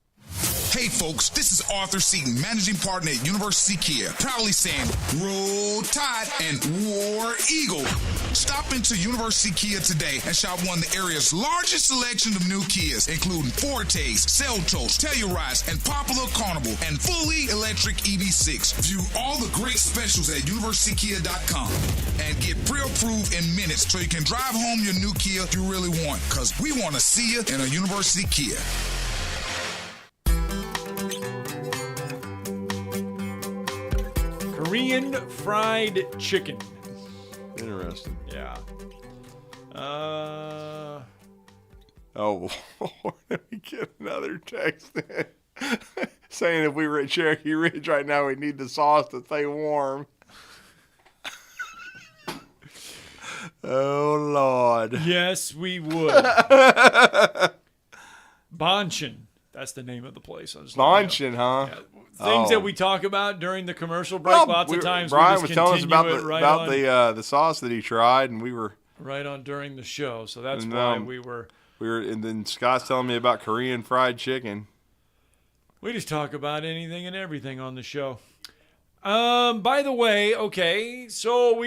Hey folks, this is Arthur Seaton, managing partner at University Kia, proudly saying Roll Tide and War Eagle. Stop into University Kia today and shop one of the area's largest selection of new Kias, including Fortes, Seltos, Telluride, and Popular Carnival, and fully electric EV6. View all the great specials at universitykia.com and get pre-approved in minutes so you can drive home your new Kia you really want, because we want to see you in a University Kia. Korean fried chicken. Interesting. Yeah. Oh, Lord, let me get another text in. Saying if we were at Cherokee Ridge right now, we'd need the sauce to stay warm. Oh, Lord. Yes, we would. Banshin. That's the name of the place. Banshin, huh? Yeah. Things that we talk about during the commercial break. Well, lots of times Brian we was just telling us about the the sauce that he tried, and we were right on during the show. So that's why we were. And then Scott's telling me about Korean fried chicken. We just talk about anything and everything on the show. By the way, okay, so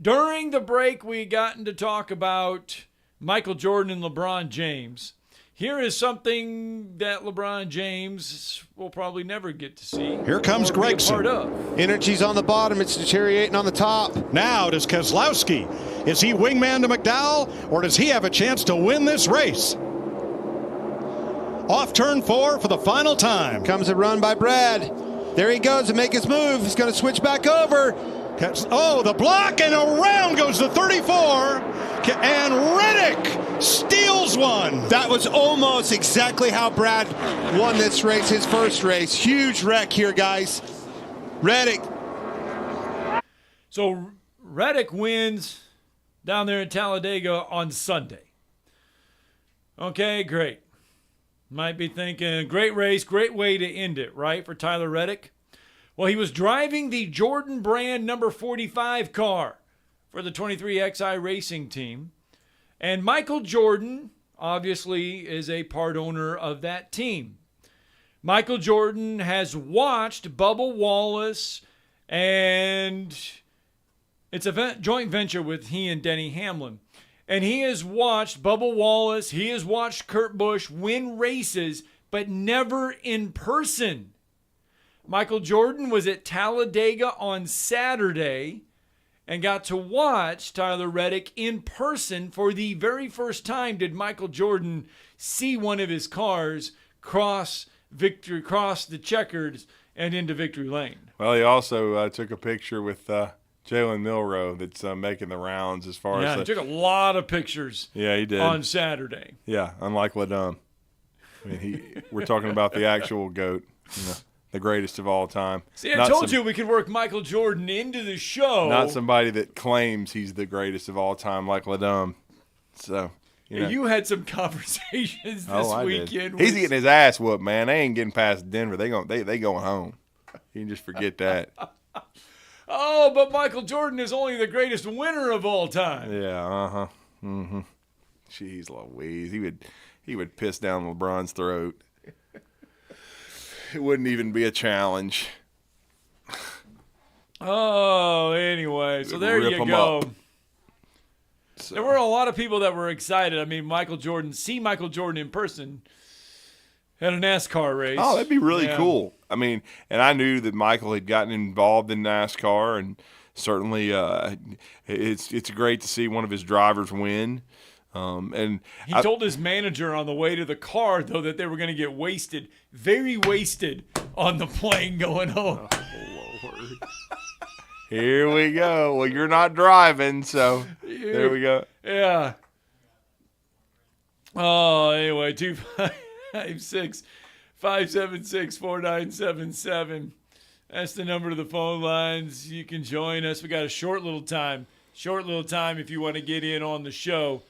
during the break we gotten to talk about Michael Jordan and LeBron James. Here is something that LeBron James will probably never get to see. Here comes Gregson. Part of. Energy's on the bottom. It's deteriorating on the top. Now, does Keselowski, is he wingman to McDowell, or does he have a chance to win this race? Off turn 4 for the final time. Comes a run by Brad. There he goes to make his move. He's going to switch back over. Oh, the block, and around goes the 34. And Reddick steals one. That was almost exactly how Brad won this race, his first race. Huge wreck here, guys. Reddick. So Reddick wins down there in Talladega on Sunday. Okay, great. Might be thinking, great race, great way to end it, right, for Tyler Reddick? Well, he was driving the Jordan brand number 45 car for the 23XI racing team. And Michael Jordan, obviously, is a part owner of that team. Michael Jordan has watched Bubba Wallace, and it's a joint venture with he and Denny Hamlin. And he has watched Bubba Wallace, he has watched Kurt Busch win races, but never in person. Michael Jordan was at Talladega on Saturday and got to watch Tyler Reddick in person. For the very first time did Michael Jordan see one of his cars cross the checkers and into victory lane. Well, he also took a picture with Jalen Milroe that's making the rounds as far as... Yeah, he took a lot of pictures. Yeah, he did. On Saturday. Yeah, unlike LeDum. I mean, we're talking about the actual GOAT, the greatest of all time. See, I told you we could work Michael Jordan into the show. Not somebody that claims he's the greatest of all time like LeDum. So, you had some conversations this weekend. He's getting his ass whooped, man. They ain't getting past Denver. They going home. You can just forget that. Oh, but Michael Jordan is only the greatest winner of all time. Yeah, uh-huh. Mm-hmm. Jeez Louise. He would piss down LeBron's throat. It wouldn't even be a challenge. Oh, anyway. So there you go. So. There were a lot of people that were excited. I mean, Michael Jordan in person at a NASCAR race. Oh, that'd be really cool. I mean, and I knew that Michael had gotten involved in NASCAR, and certainly it's great to see one of his drivers win. And he told his manager on the way to the car, though, that they were going to get wasted, very wasted, on the plane going home. Oh, Lord. Here we go. Well, you're not driving, so there we go. Yeah. Oh, anyway, 256-555. 576-4977. That's the number to the phone lines. You can join us. We got a short little time if you want to get in on the show.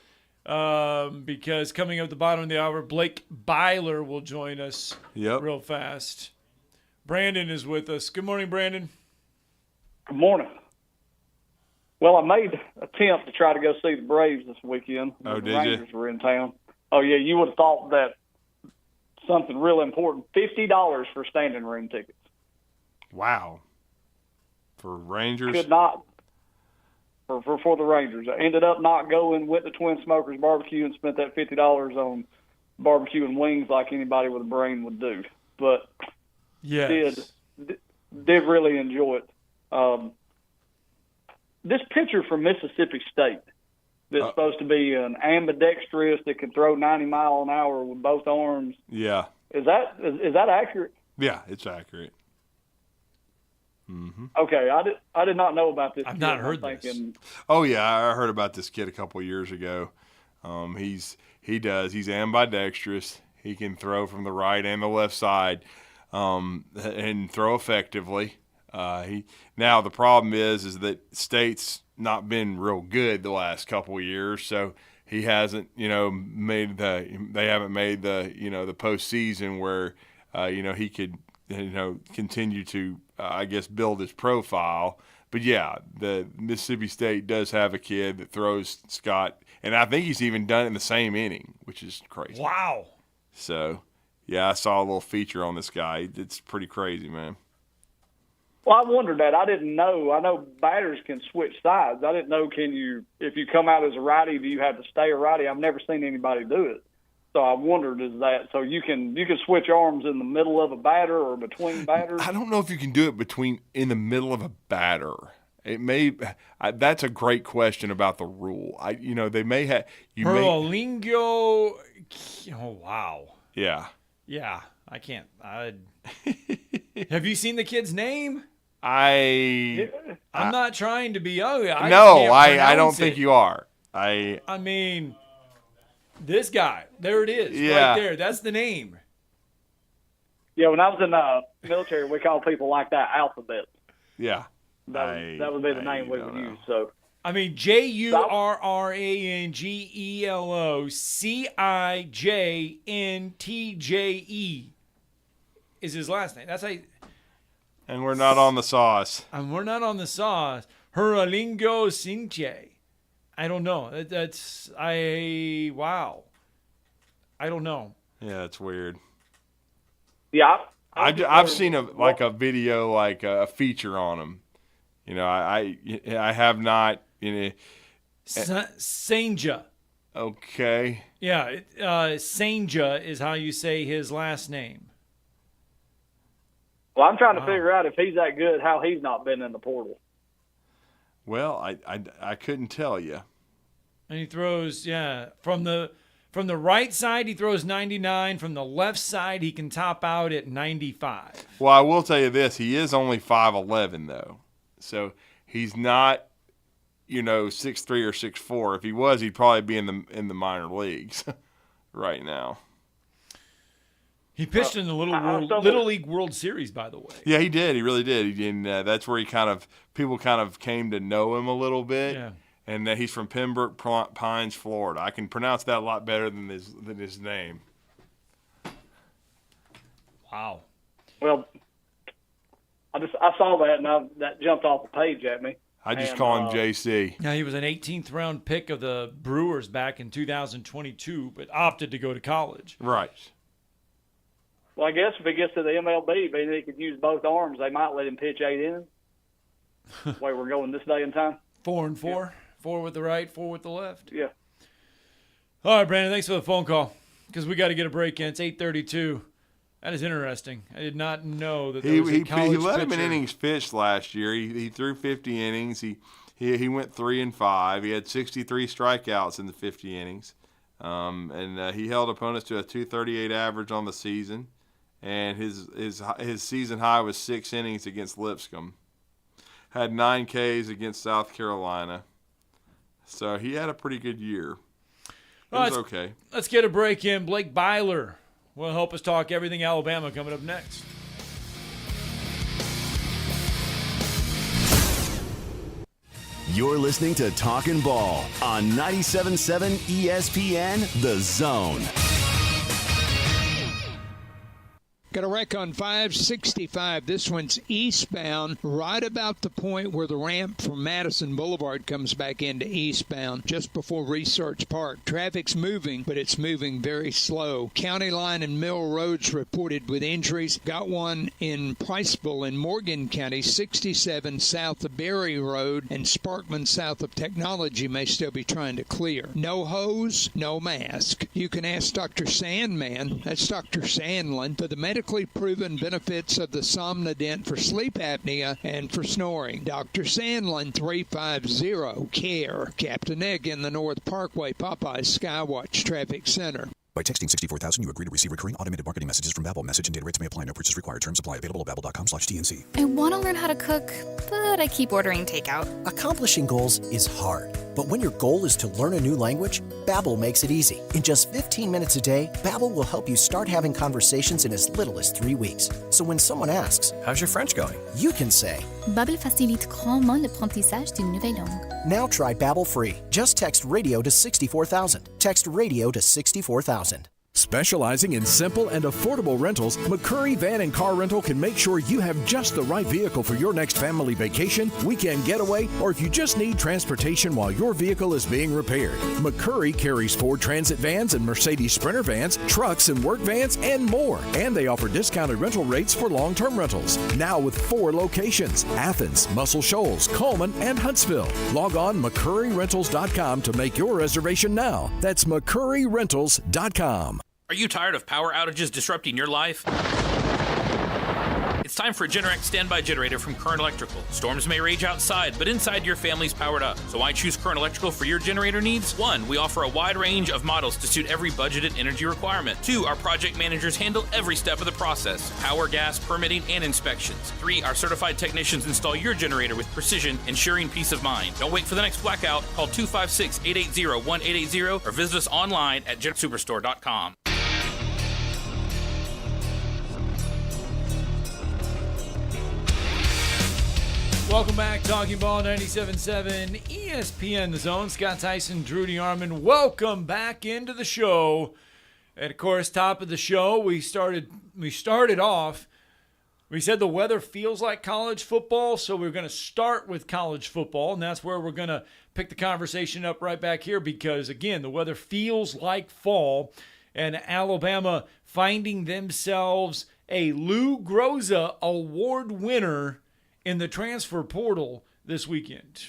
Because coming up at the bottom of the hour, Blake Byler will join us real fast. Brandon is with us. Good morning, Brandon. Good morning. Well, I made an attempt to try to go see the Braves this weekend. Oh, the did Rangers you? were in town. Oh, yeah, you would have thought that something real important. $50 for standing room tickets. Wow. For Rangers? Could not. For the Rangers. I ended up not going, went to Twin Smokers Barbecue and spent that $50 on barbecue and wings like anybody with a brain would do. But yes. did really enjoy it. This pitcher from Mississippi State that's supposed to be an ambidextrous that can throw 90 miles an hour with both arms. Yeah. Is that accurate? Yeah, it's accurate. Mm-hmm. Okay, I did not know about this. I've not heard this. Oh yeah, I heard about this kid a couple of years ago. He's ambidextrous. He can throw from the right and the left side, and throw effectively. Now the problem is that State's not been real good the last couple of years, so he hasn't they haven't made the postseason where he could continue to build his profile. But yeah, the Mississippi State does have a kid that throws Scott, and I think he's even done it in the same inning, which is crazy. Wow. So yeah, I saw a little feature on this guy. It's pretty crazy, man. Well, I wondered that. I didn't know. I know batters can switch sides. I didn't know, if you come out as a righty, do you have to stay a righty? I've never seen anybody do it. So I wondered, is that so you can switch arms in the middle of a batter or between batters? I don't know if you can do it in the middle of a batter. It may. That's a great question about the rule. They may have. Perlingo. Oh wow. Yeah. Yeah, I can't. Have you seen the kid's name? I'm not trying to be. I don't think you are. I mean, this guy. There it is. Yeah. Right there. That's the name. Yeah, when I was in the military, we called people like that alphabet. Yeah. That would be the name we would use. So. I mean, JURRANGELOCIJNTJE is his last name. That's how. And we're not on the sauce. Huralingo Sinche. I don't know. Wow. I don't know. Yeah, it's weird. Yeah. I've seen a video, like a feature on him. I have not. Senja. Okay. Yeah, Senja is how you say his last name. Well, I'm trying to figure out if he's that good, how he's not been in the portal. Well, I couldn't tell you. And he throws, from the right side he throws 99. From the left side he can top out at 95. Well, I will tell you this: he is only 5'11", though, so he's not, 6'3" or 6'4". If he was, he'd probably be in the minor leagues right now. He pitched in the Little League World Series, by the way. Yeah, he did. He really did. And that's where people came to know him a little bit. Yeah. And he's from Pembroke Pines, Florida. I can pronounce that a lot better than his name. Wow. Well, I saw that, and that jumped off the page at me. I just call him JC. Yeah, he was an 18th round pick of the Brewers back in 2022, but opted to go to college. Right. Well, I guess if he gets to the MLB, being he could use both arms, they might let him pitch 8 innings. The way we're going this day and time. 4 and 4. Yeah. 4 with the right, 4 with the left. Yeah. All right, Brandon, thanks for the phone call, because we got to get a break in. It's 8:32. That is interesting. I did not know that there was a college He led him in pitcher. innings pitched last year. He threw 50 innings. He went 3-5. He had 63 strikeouts in the 50 innings. And he held opponents to a 238 average on the season. And his season high was 6 innings against Lipscomb. Had 9 Ks against South Carolina. So he had a pretty good year. It was okay. Let's get a break in. Blake Byler will help us talk everything Alabama coming up next. You're listening to Talkin' Ball on 97.7 ESPN, The Zone. Got a wreck on 565. This one's eastbound, right about the point where the ramp from Madison Boulevard comes back into eastbound, just before Research Park. Traffic's moving, but it's moving very slow. County Line and Mill Roads reported with injuries. Got one in Priceville in Morgan County, 67 south of Berry Road, and Sparkman south of Technology may still be trying to clear. No hose, no mask. You can ask Dr. Sandman, that's Dr. Sandlin, for the medically proven benefits of the Somnodent for sleep apnea and for snoring. Dr. Sandlin, 350-CARE. Captain Egg in the North Parkway, Popeyes Skywatch Traffic Center. By texting 64,000, you agree to receive recurring automated marketing messages from Babbel. Message and data rates may apply. No purchase required. Terms apply. Available at babbel.com/TNC. I want to learn how to cook, but I keep ordering takeout. Accomplishing goals is hard, but when your goal is to learn a new language, Babbel makes it easy. In just 15 minutes a day, Babbel will help you start having conversations in as little as 3 weeks. So when someone asks, "How's your French going?" you can say, Babbel facilite grandement l'apprentissage d'une nouvelle langue. Now try Babbel free. Just text radio to 64,000. Text radio to 64,000. Specializing in simple and affordable rentals, McCurry Van and Car Rental can make sure you have just the right vehicle for your next family vacation, weekend getaway, or if you just need transportation while your vehicle is being repaired. McCurry carries Ford Transit vans and Mercedes Sprinter vans, trucks and work vans, and more. And they offer discounted rental rates for long-term rentals. Now with 4 locations: Athens, Muscle Shoals, Coleman, and Huntsville. Log on McCurryRentals.com to make your reservation now. That's McCurryRentals.com. Are you tired of power outages disrupting your life? It's time for a Generac standby generator from Current Electrical. Storms may rage outside, but inside your family's powered up. So why choose Current Electrical for your generator needs? 1, we offer a wide range of models to suit every budgeted energy requirement. 2, our project managers handle every step of the process: power, gas, permitting, and inspections. 3, our certified technicians install your generator with precision, ensuring peace of mind. Don't wait for the next blackout. Call 256-880-1880 or visit us online at GenSuperstore.com. Welcome back, Talking Ball 97.7 ESPN, The Zone. Scott Theisen, Drew DeArmond. Welcome back into the show. And, of course, top of the show, we started off, we said the weather feels like college football, so we're going to start with college football, and that's where we're going to pick the conversation up right back here because, again, the weather feels like fall, and Alabama finding themselves a Lou Groza Award winner in the transfer portal this weekend.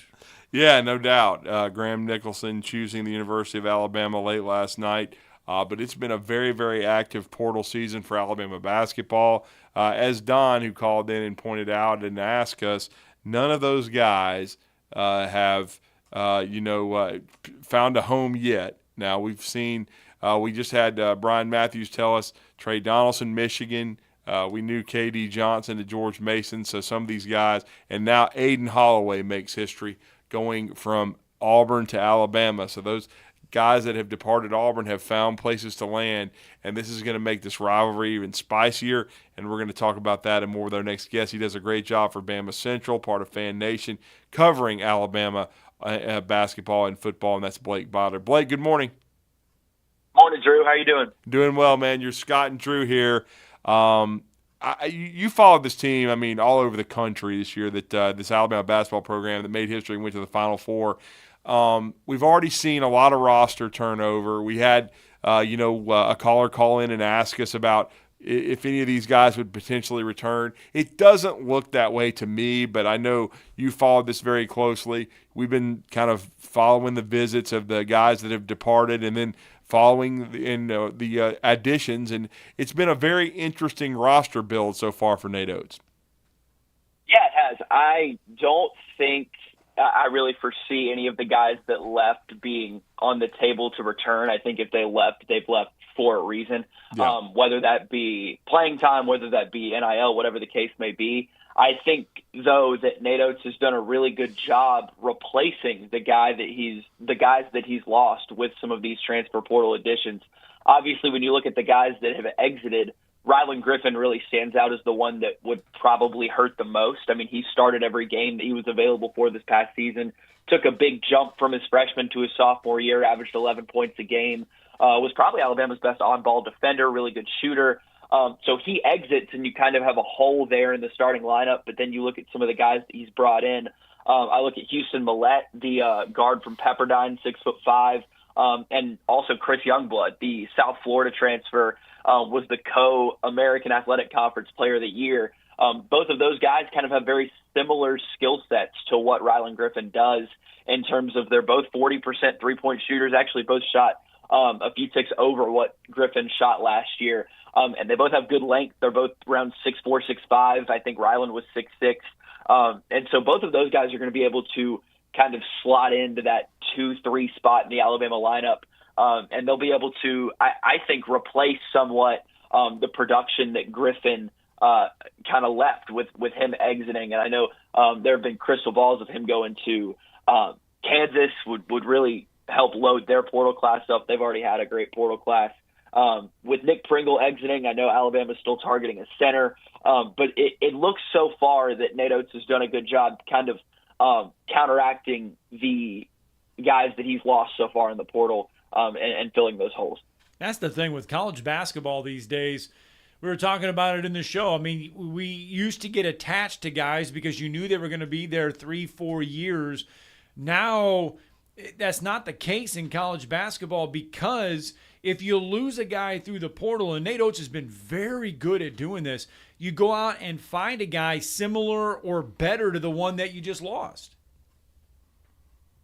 Yeah, no doubt. Graham Nicholson choosing the University of Alabama late last night. But it's been a very, very active portal season for Alabama basketball. As Don, who called in and pointed out and asked us, none of those guys have, found a home yet. Now, we've seen, we just had Brian Matthews tell us Trey Donaldson, Michigan. We knew K.D. Johnson to George Mason, so some of these guys. And now Aiden Holloway makes history going from Auburn to Alabama. So those guys that have departed Auburn have found places to land, and this is going to make this rivalry even spicier, and we're going to talk about that and more with our next guest. He does a great job for Bama Central, part of Fan Nation, covering Alabama basketball and football, and that's Blake Botter. Blake, good morning. Morning, Drew. How you doing? Doing well, man. You're Scott and Drew here. You followed this team, all over the country this year, that this Alabama basketball program that made history and went to the Final Four. We've already seen a lot of roster turnover. We had, a caller call in and ask us about if any of these guys would potentially return. It doesn't look that way to me, but I know you followed this very closely. We've been kind of following the visits of the guys that have departed and then following the additions, and it's been a very interesting roster build so far for Nate Oates. Yeah, it has. I don't think I really foresee any of the guys that left being on the table to return. I think if they left, they've left for a reason, whether that be playing time, whether that be NIL, whatever the case may be. I think, though, that Nate Oates has done a really good job replacing the guys that he's lost with some of these transfer portal additions. Obviously, when you look at the guys that have exited, Rylan Griffin really stands out as the one that would probably hurt the most. I mean, he started every game that he was available for this past season, took a big jump from his freshman to his sophomore year, averaged 11 points a game, was probably Alabama's best on-ball defender, really good shooter. So he exits, and you kind of have a hole there in the starting lineup, but then you look at some of the guys that he's brought in. I look at Houston Millette, the guard from Pepperdine, 6'5", and also Chris Youngblood, the South Florida transfer, was the co-American Athletic Conference Player of the Year. Both of those guys kind of have very similar skill sets to what Rylan Griffin does in terms of they're both 40% three-point shooters, actually both shot a few ticks over what Griffin shot last year. And they both have good length. They're both around 6'4", 6'5". I think Rylan was 6'6". And so both of those guys are going to be able to kind of slot into that 2-3 spot in the Alabama lineup. And they'll be able to, I think, replace somewhat the production that Griffin kind of left with him exiting. And I know there have been crystal balls of him going to Kansas would really help load their portal class up. They've already had a great portal class. With Nick Pringle exiting, I know Alabama's still targeting a center, but it looks so far that Nate Oates has done a good job kind of counteracting the guys that he's lost so far in the portal and filling those holes. That's the thing with college basketball these days. We were talking about it in the show. I mean, we used to get attached to guys because you knew they were going to be there 3-4 years. Now, that's not the case in college basketball because if you lose a guy through the portal, and Nate Oates has been very good at doing this, you go out and find a guy similar or better to the one that you just lost.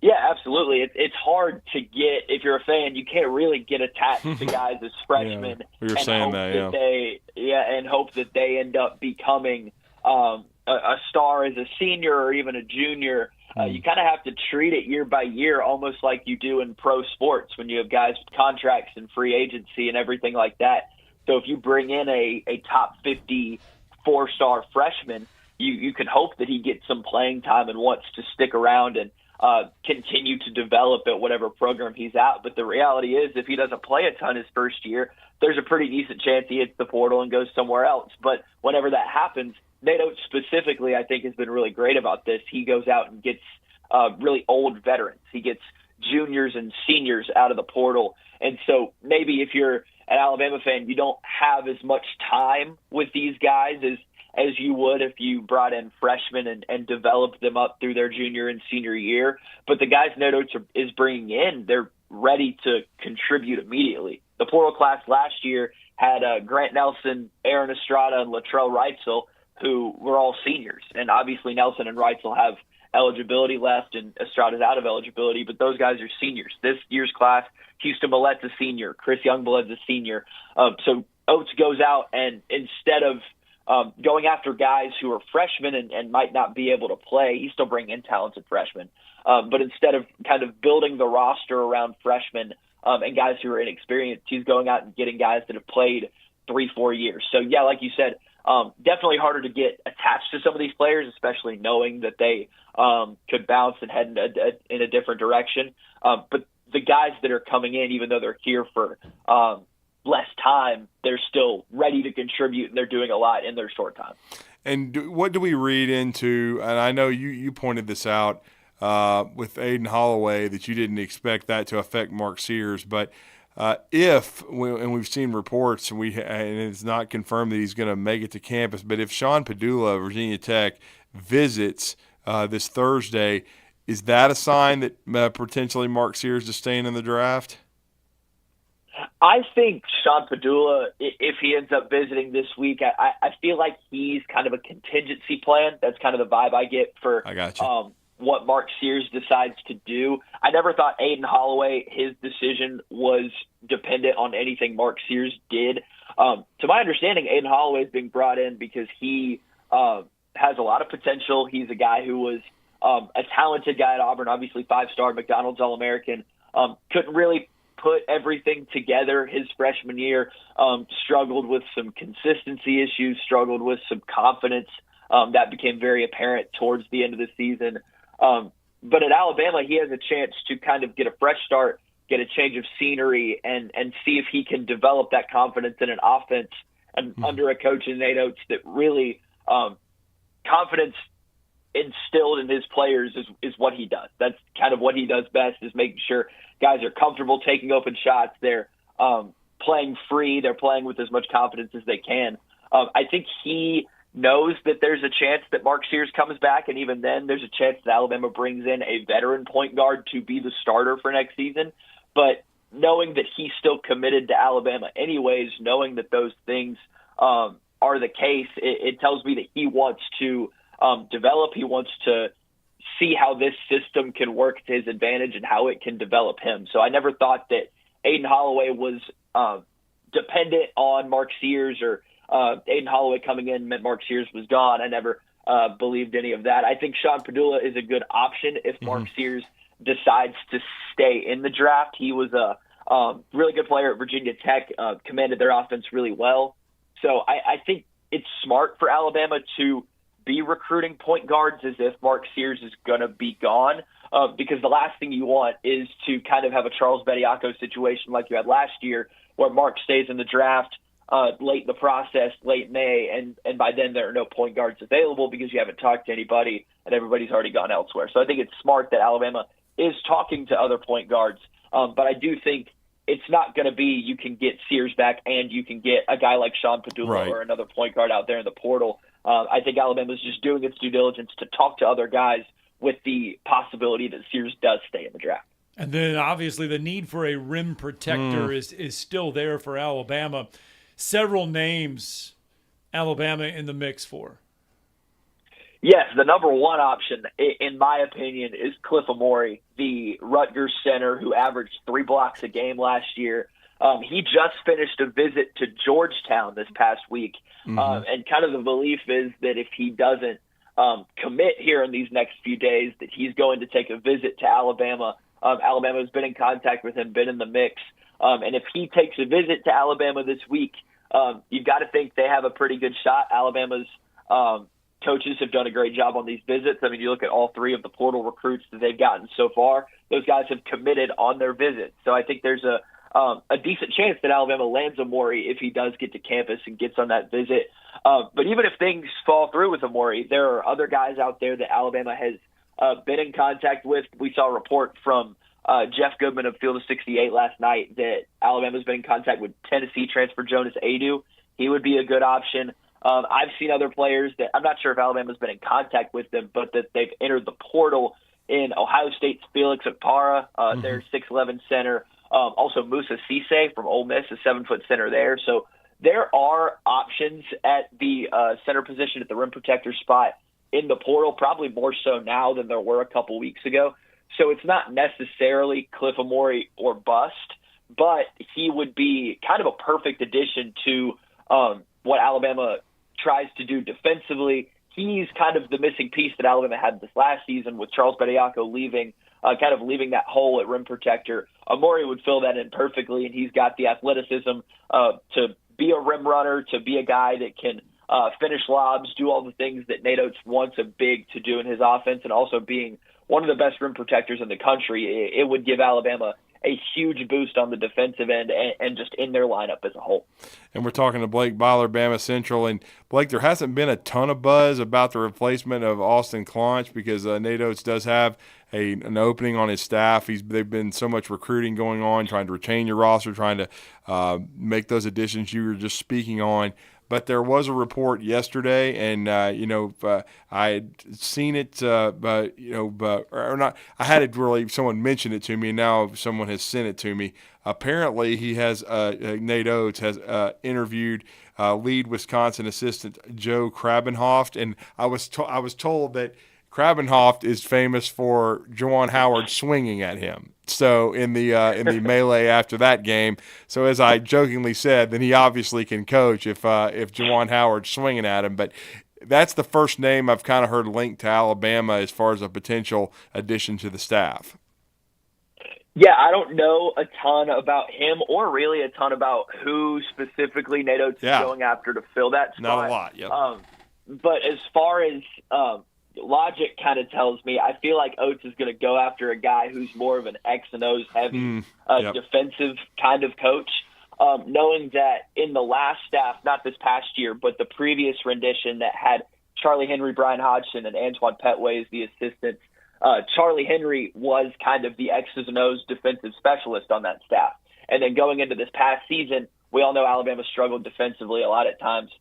Yeah, absolutely. It's hard to get, if you're a fan, you can't really get attached to guys as freshmen we were saying that, and hope that they end up becoming a star as a senior or even a junior. You kind of have to treat it year by year, almost like you do in pro sports when you have guys with contracts and free agency and everything like that. So if you bring in a top 50 4-star freshman, you can hope that he gets some playing time and wants to stick around and continue to develop at whatever program he's at. But the reality is, if he doesn't play a ton his first year, there's a pretty decent chance he hits the portal and goes somewhere else. But whenever that happens, Nate Oates specifically, I think, has been really great about this. He goes out and gets really old veterans. He gets juniors and seniors out of the portal. And so maybe if you're an Alabama fan, you don't have as much time with these guys as you would if you brought in freshmen and developed them up through their junior and senior year. But the guys Nate Oates is bringing in, they're ready to contribute immediately. The portal class last year had Grant Nelson, Aaron Estrada, and Latrell Wrightsell, who were all seniors. And obviously Nelson and Wrightsell have eligibility left, and Estrada's out of eligibility, but those guys are seniors. This year's class, Houston Millette's a senior, Chris Youngblood's a senior. So Oates goes out and instead of going after guys who are freshmen and might not be able to play, he's still bringing in talented freshmen. But instead of kind of building the roster around freshmen and guys who are inexperienced, he's going out and getting guys that have played 3-4 years. So, yeah, like you said, definitely harder to get attached to some of these players, especially knowing that they could bounce and head in a different direction. But the guys that are coming in, even though they're here for less time, they're still ready to contribute, and they're doing a lot in their short time. And what do we read into, and I know you pointed this out with Aiden Holloway, that you didn't expect that to affect Mark Sears, but and we've seen reports, and it's not confirmed that he's going to make it to campus, but if Sean Padula of Virginia Tech visits this Thursday, is that a sign that potentially Mark Sears is staying in the draft? I think Sean Padula, if he ends up visiting this week, I feel like he's kind of a contingency plan. That's kind of the vibe I get for what Mark Sears decides to do. I never thought Aiden Holloway, his decision was dependent on anything Mark Sears did. To my understanding, Aiden Holloway has been brought in because he has a lot of potential. He's a guy who was a talented guy at Auburn, obviously 5-star McDonald's All-American. Couldn't really put everything together his freshman year, struggled with some consistency issues, struggled with some confidence. That became very apparent towards the end of the season. But at Alabama, he has a chance to kind of get a fresh start, get a change of scenery, and see if he can develop that confidence in an offense and under a coach in Nate Oates that really confidence instilled in his players is what he does. That's kind of what he does best, is making sure guys are comfortable taking open shots. They're playing free. They're playing with as much confidence as they can. I think he knows that there's a chance that Mark Sears comes back, and even then there's a chance that Alabama brings in a veteran point guard to be the starter for next season. But knowing that he's still committed to Alabama anyways, knowing that those things are the case, it tells me that he wants to develop. He wants to see how this system can work to his advantage and how it can develop him. So I never thought that Aiden Holloway was dependent on Mark Sears, or Aiden Holloway coming in meant Mark Sears was gone. I never believed any of that. I think Sean Padula is a good option if Mark Sears decides to stay in the draft. He was a really good player at Virginia Tech, commanded their offense really well. So I think it's smart for Alabama to be recruiting point guards as if Mark Sears is going to be gone, because the last thing you want is to kind of have a Charles Bediako situation like you had last year, where Mark stays in the draft late in the process, late May, and by then there are no point guards available because you haven't talked to anybody and everybody's already gone elsewhere. So I think it's smart that Alabama is talking to other point guards, but I do think it's not going to be you can get Sears back and you can get a guy like Sean Padula or another point guard out there in the portal. I think Alabama's just doing its due diligence to talk to other guys with the possibility that Sears does stay in the draft. And then obviously the need for a rim protector is still there for Alabama. Several names Alabama in the mix for. Yes, the number one option, in my opinion, is Cliff Amore, the Rutgers center who averaged 3 blocks a game last year. He just finished a visit to Georgetown this past week, and kind of the belief is that if he doesn't commit here in these next few days, that he's going to take a visit to Alabama. Alabama has been in contact with him, been in the mix, and if he takes a visit to Alabama this week, you've got to think they have a pretty good shot. Alabama's coaches have done a great job on these visits. I mean, you look at all 3 of the portal recruits that they've gotten so far, those guys have committed on their visits. So I think there's a decent chance that Alabama lands Amore if he does get to campus and gets on that visit. But even if things fall through with Amore, there are other guys out there that Alabama has been in contact with. We saw a report from Jeff Goodman of Field of 68 last night that Alabama's been in contact with Tennessee transfer Jonas Adu. He would be a good option. I've seen other players that I'm not sure if Alabama's been in contact with them, but that they've entered the portal in Ohio State's Felix Okpara, their 6'11 center. Also Musa Cisse from Ole Miss, a 7-foot center there. So there are options at the center position at the rim protector spot in the portal, probably more so now than there were a couple weeks ago. So it's not necessarily Cliff Amore or bust, but he would be kind of a perfect addition to what Alabama tries to do defensively. He's kind of the missing piece that Alabama had this last season with Charles Bediako leaving, kind of leaving that hole at rim protector. Amore would fill that in perfectly, and he's got the athleticism to be a rim runner, to be a guy that can finish lobs, do all the things that Nate Oates wants a big to do in his offense, and also being one of the best rim protectors in the country. It would give Alabama a huge boost on the defensive end and just in their lineup as a whole. And we're talking to Blake Byler, Bama Central. And, Blake, there hasn't been a ton of buzz about the replacement of Austin Claunch because Nate Oates does have an opening on his staff. They've been so much recruiting going on, trying to retain your roster, trying to make those additions you were just speaking on. But there was a report yesterday, and I had seen it, or not. I had it really. Someone mentioned it to me, and now someone has sent it to me. Apparently, he has Nate Oates has interviewed lead Wisconsin assistant Joe Krabenhoft, and I was told that Krabenhoft is famous for Juwan Howard swinging at him. So in the melee after that game, so as I jokingly said, then he obviously can coach if Juwan Howard's swinging at him. But that's the first name I've kind of heard linked to Alabama as far as a potential addition to the staff. Yeah, I don't know a ton about him or really a ton about who specifically Nate Oates is going after to fill that spot. Not a lot, yep. But as far as logic kind of tells me I feel like Oates is going to go after a guy who's more of an X and O's heavy defensive kind of coach, knowing that in the last staff, not this past year, but the previous rendition that had Charlie Henry, Brian Hodgson, and Antoine Petway as the assistants, Charlie Henry was kind of the X's and O's defensive specialist on that staff. And then going into this past season, we all know Alabama struggled defensively a lot at times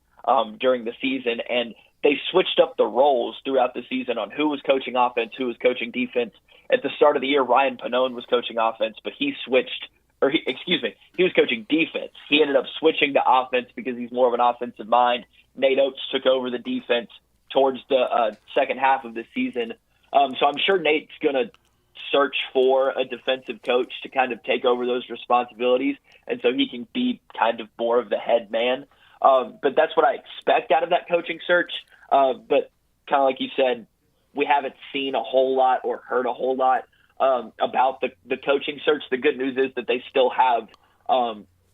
during the season, and they switched up the roles throughout the season on who was coaching offense, who was coaching defense. At the start of the year, Ryan Pannone was coaching offense, but he was coaching defense. He ended up switching to offense because he's more of an offensive mind. Nate Oates took over the defense towards the second half of the season. So I'm sure Nate's going to search for a defensive coach to kind of take over those responsibilities, and so he can be kind of more of the head man. But that's what I expect out of that coaching search. But kind of like you said, we haven't seen a whole lot or heard a whole lot about the coaching search. The good news is that they still have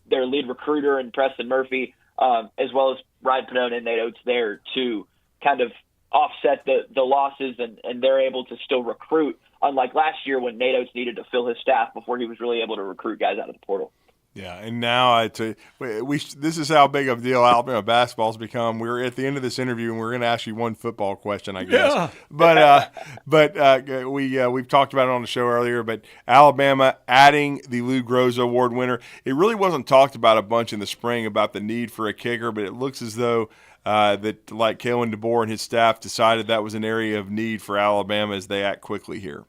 their lead recruiter and Preston Murphy, as well as Ryan Pannone and Nate Oates there to kind of offset the losses, and they're able to still recruit, unlike last year when Nate Oates needed to fill his staff before he was really able to recruit guys out of the portal. Yeah, and now this is how big of a deal Alabama basketball's become. We're at the end of this interview, and we're going to ask you one football question, I guess. Yeah. But we've talked about it on the show earlier. But Alabama adding the Lou Groza Award winner, it really wasn't talked about a bunch in the spring about the need for a kicker, but it looks as though that like Kalen DeBoer and his staff decided that was an area of need for Alabama as they act quickly here.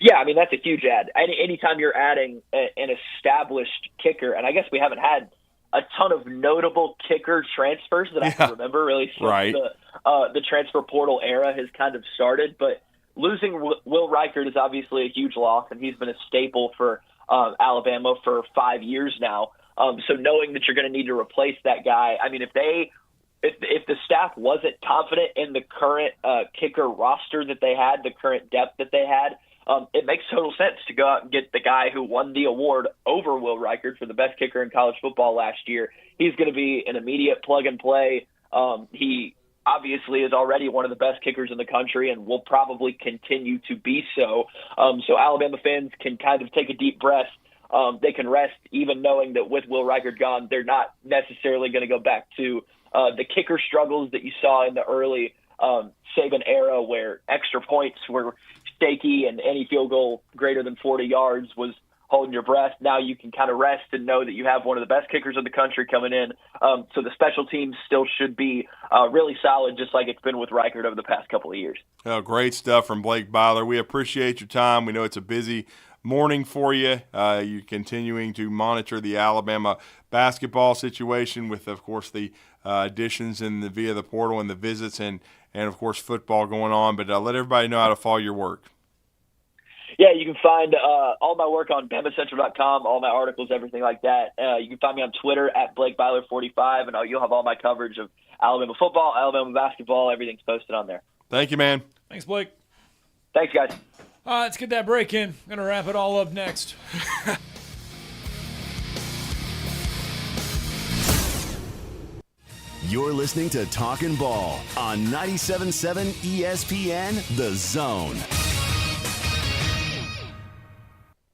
Yeah, I mean, that's a huge add. Anytime you're adding an established kicker, and I guess we haven't had a ton of notable kicker transfers that I can remember really since the transfer portal era has kind of started. But losing Will Reichert is obviously a huge loss, and he's been a staple for Alabama for 5 years now. So knowing that you're going to need to replace that guy, I mean, if the staff wasn't confident in the current kicker roster that they had, the current depth that they had, it makes total sense to go out and get the guy who won the award over Will Reichert for the best kicker in college football last year. He's going to be an immediate plug and play. He obviously is already one of the best kickers in the country and will probably continue to be so. So Alabama fans can kind of take a deep breath. They can rest even knowing that with Will Reichert gone, they're not necessarily going to go back to the kicker struggles that you saw in the early Saban era where extra points were shaky and any field goal greater than 40 yards was holding your breath. Now you can kind of rest and know that you have one of the best kickers in the country coming in. So the special teams still should be really solid, just like it's been with Reichert over the past couple of years. Oh, great stuff from Blake Byler. We appreciate your time. We know it's a busy morning for you. You're continuing to monitor the Alabama basketball situation with, of course, the additions via the portal and the visits and of course, football going on. But let everybody know how to follow your work. Yeah, you can find all my work on BamaCentral.com, all my articles, everything like that. You can find me on Twitter at BlakeByler45, and you'll have all my coverage of Alabama football, Alabama basketball. Everything's posted on there. Thank you, man. Thanks, Blake. Thanks, guys. All right, let's get that break in. Going to wrap it all up next. You're listening to Talkin' Ball on 97.7 ESPN, The Zone.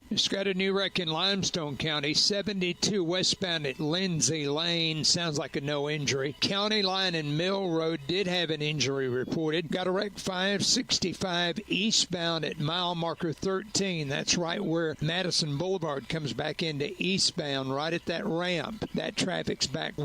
It's got a new wreck in Limestone County, 72 westbound at Lindsay Lane. Sounds like a no injury. County Line and Mill Road did have an injury reported. Got a wreck 565 eastbound at mile marker 13. That's right where Madison Boulevard comes back into eastbound, right at that ramp. That traffic's back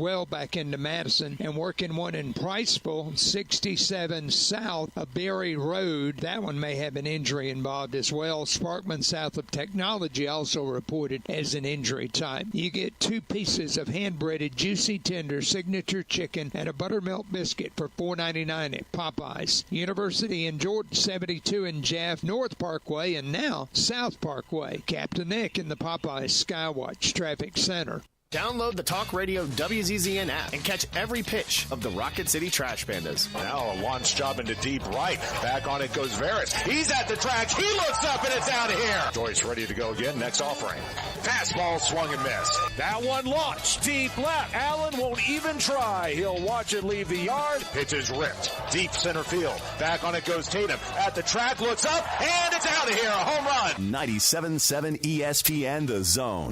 into Madison. And working one in Priceville, 67 south of Berry Road. That one may have an injury involved as well. Sparkman south of Technology also reported as an injury type. You get 2 pieces of hand-breaded juicy tender signature chicken and a buttermilk biscuit for $4.99 at Popeyes. University in Jordan, 72 in Jaff, North Parkway, and now South Parkway. Captain Nick in the Popeyes Skywatch Traffic Center. Download the Talk Radio WZZN app and catch every pitch of the Rocket City Trash Pandas. Now a launch job into deep right. Back on it goes Veras. He's at the track. He looks up and it's out of here. Joyce ready to go again. Next offering. Fastball swung and missed. That one launched deep left. Allen won't even try. He'll watch it leave the yard. Pitch is ripped. Deep center field. Back on it goes Tatum. At the track, looks up, and it's out of here. A home run. 97.7 ESPN The Zone.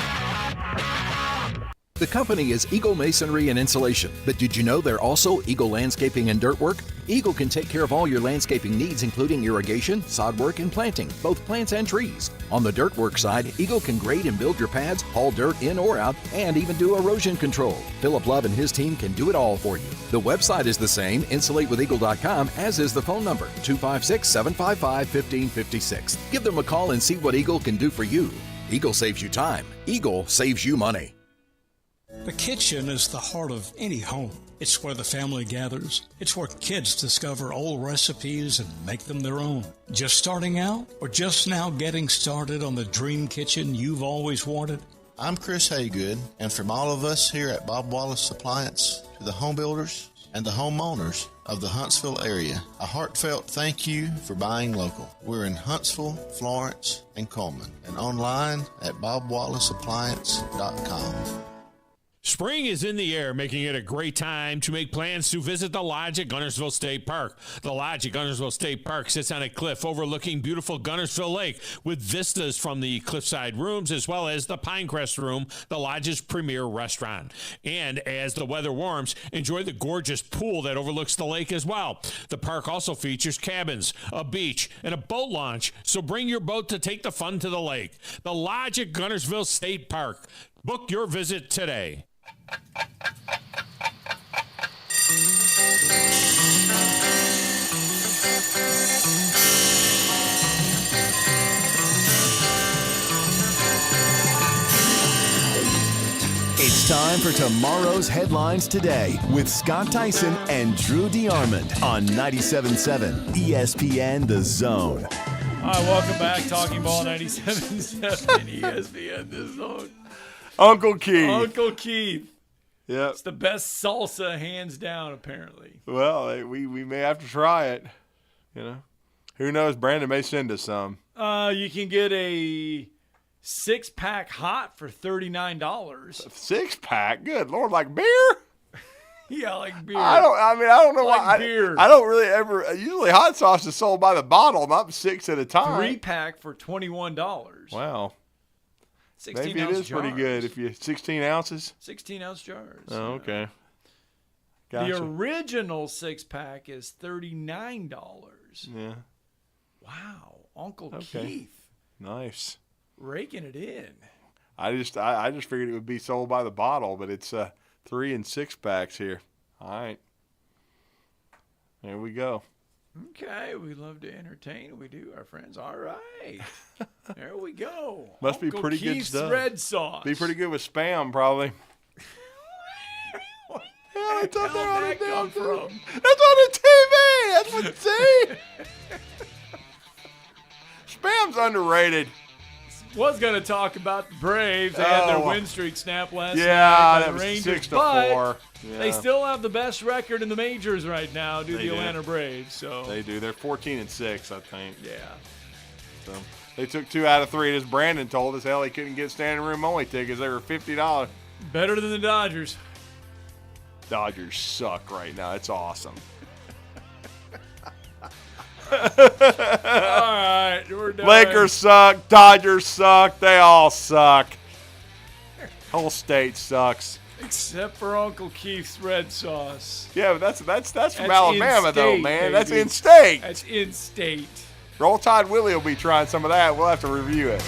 The company is Eagle Masonry and Insulation, but did you know they're also Eagle Landscaping and Dirt Work? Eagle can take care of all your landscaping needs, including irrigation, sod work, and planting, both plants and trees. On the dirt work side, Eagle can grade and build your pads, haul dirt in or out, and even do erosion control. Philip Love and his team can do it all for you. The website is the same, insulatewitheagle.com, as is the phone number, 256-755-1556. Give them a call and see what Eagle can do for you. Eagle saves you time. Eagle saves you money. The kitchen is the heart of any home. It's where the family gathers. It's where kids discover old recipes and make them their own. Just starting out or just now getting started on the dream kitchen you've always wanted? I'm Chris Haygood, and from all of us here at Bob Wallace Appliance to the home builders and the homeowners of the Huntsville area, a heartfelt thank you for buying local. We're in Huntsville, Florence, and Coleman, and online at bobwallaceappliance.com. Spring is in the air, making it a great time to make plans to visit the Lodge at Guntersville State Park. The Lodge at Guntersville State Park sits on a cliff overlooking beautiful Guntersville Lake with vistas from the cliffside rooms as well as the Pinecrest Room, the Lodge's premier restaurant. And as the weather warms, enjoy the gorgeous pool that overlooks the lake as well. The park also features cabins, a beach, and a boat launch, so bring your boat to take the fun to the lake. The Lodge at Guntersville State Park. Book your visit today. It's time for tomorrow's headlines today with Scott Theisen and Drew DeArmond on 97.7 ESPN The Zone. All right, welcome back. Talking Ball 97.7 ESPN The Zone. Uncle Keith. Uncle Keith. Yep. It's the best salsa, hands down, apparently. Well, we may have to try it. You know, who knows? Brandon may send us some. You can get a 6-pack hot for $39. A 6-pack? Good Lord, like beer? Yeah, like beer. I don't know like why. Beer. I don't really ever. Usually, hot sauce is sold by the bottle, not 6 at a time. 3-pack for $21. Wow. 16 Maybe it is jars. pretty good if you 16 ounces. 16-ounce jars. Oh, okay. Gotcha. The original 6-pack is $39. Yeah. Wow, Uncle Okay. Keith. Nice. Raking it in. I just figured it would be sold by the bottle, but it's 3 and 6 packs here. All right. There we go. Okay, we love to entertain. We do, our friends. All right. There we go. Must Uncle be pretty Keith's good stuff. red sauce. Be pretty good with Spam, probably. Yeah, it's up there on the come from? That's on the TV. That's what see. Spam's underrated. Was going to talk about the Braves. They had their win streak snapped last night by that the was Rangers, 6-4. Yeah. They still have the best record in the majors right now, They the do. Atlanta Braves. So They do. They're 14-6, I think. Yeah. So they took 2 out of 3. As Brandon told us, hell, he couldn't get standing room only tickets. They were $50. Better than the Dodgers. Dodgers suck right now. It's awesome. All right, we're done. Lakers suck. Dodgers suck. They all suck. Whole state sucks. Except for Uncle Keith's red sauce. Yeah, but that's from That's Alabama, though, in-state, man. baby. That's in state. That's in state. Roll Tide Willie will be trying some of that. We'll have to review it.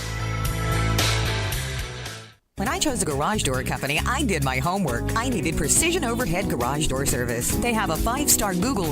When I chose a garage door company, I did my homework. I needed Precision Overhead Garage Door Service. They have a 5-star Google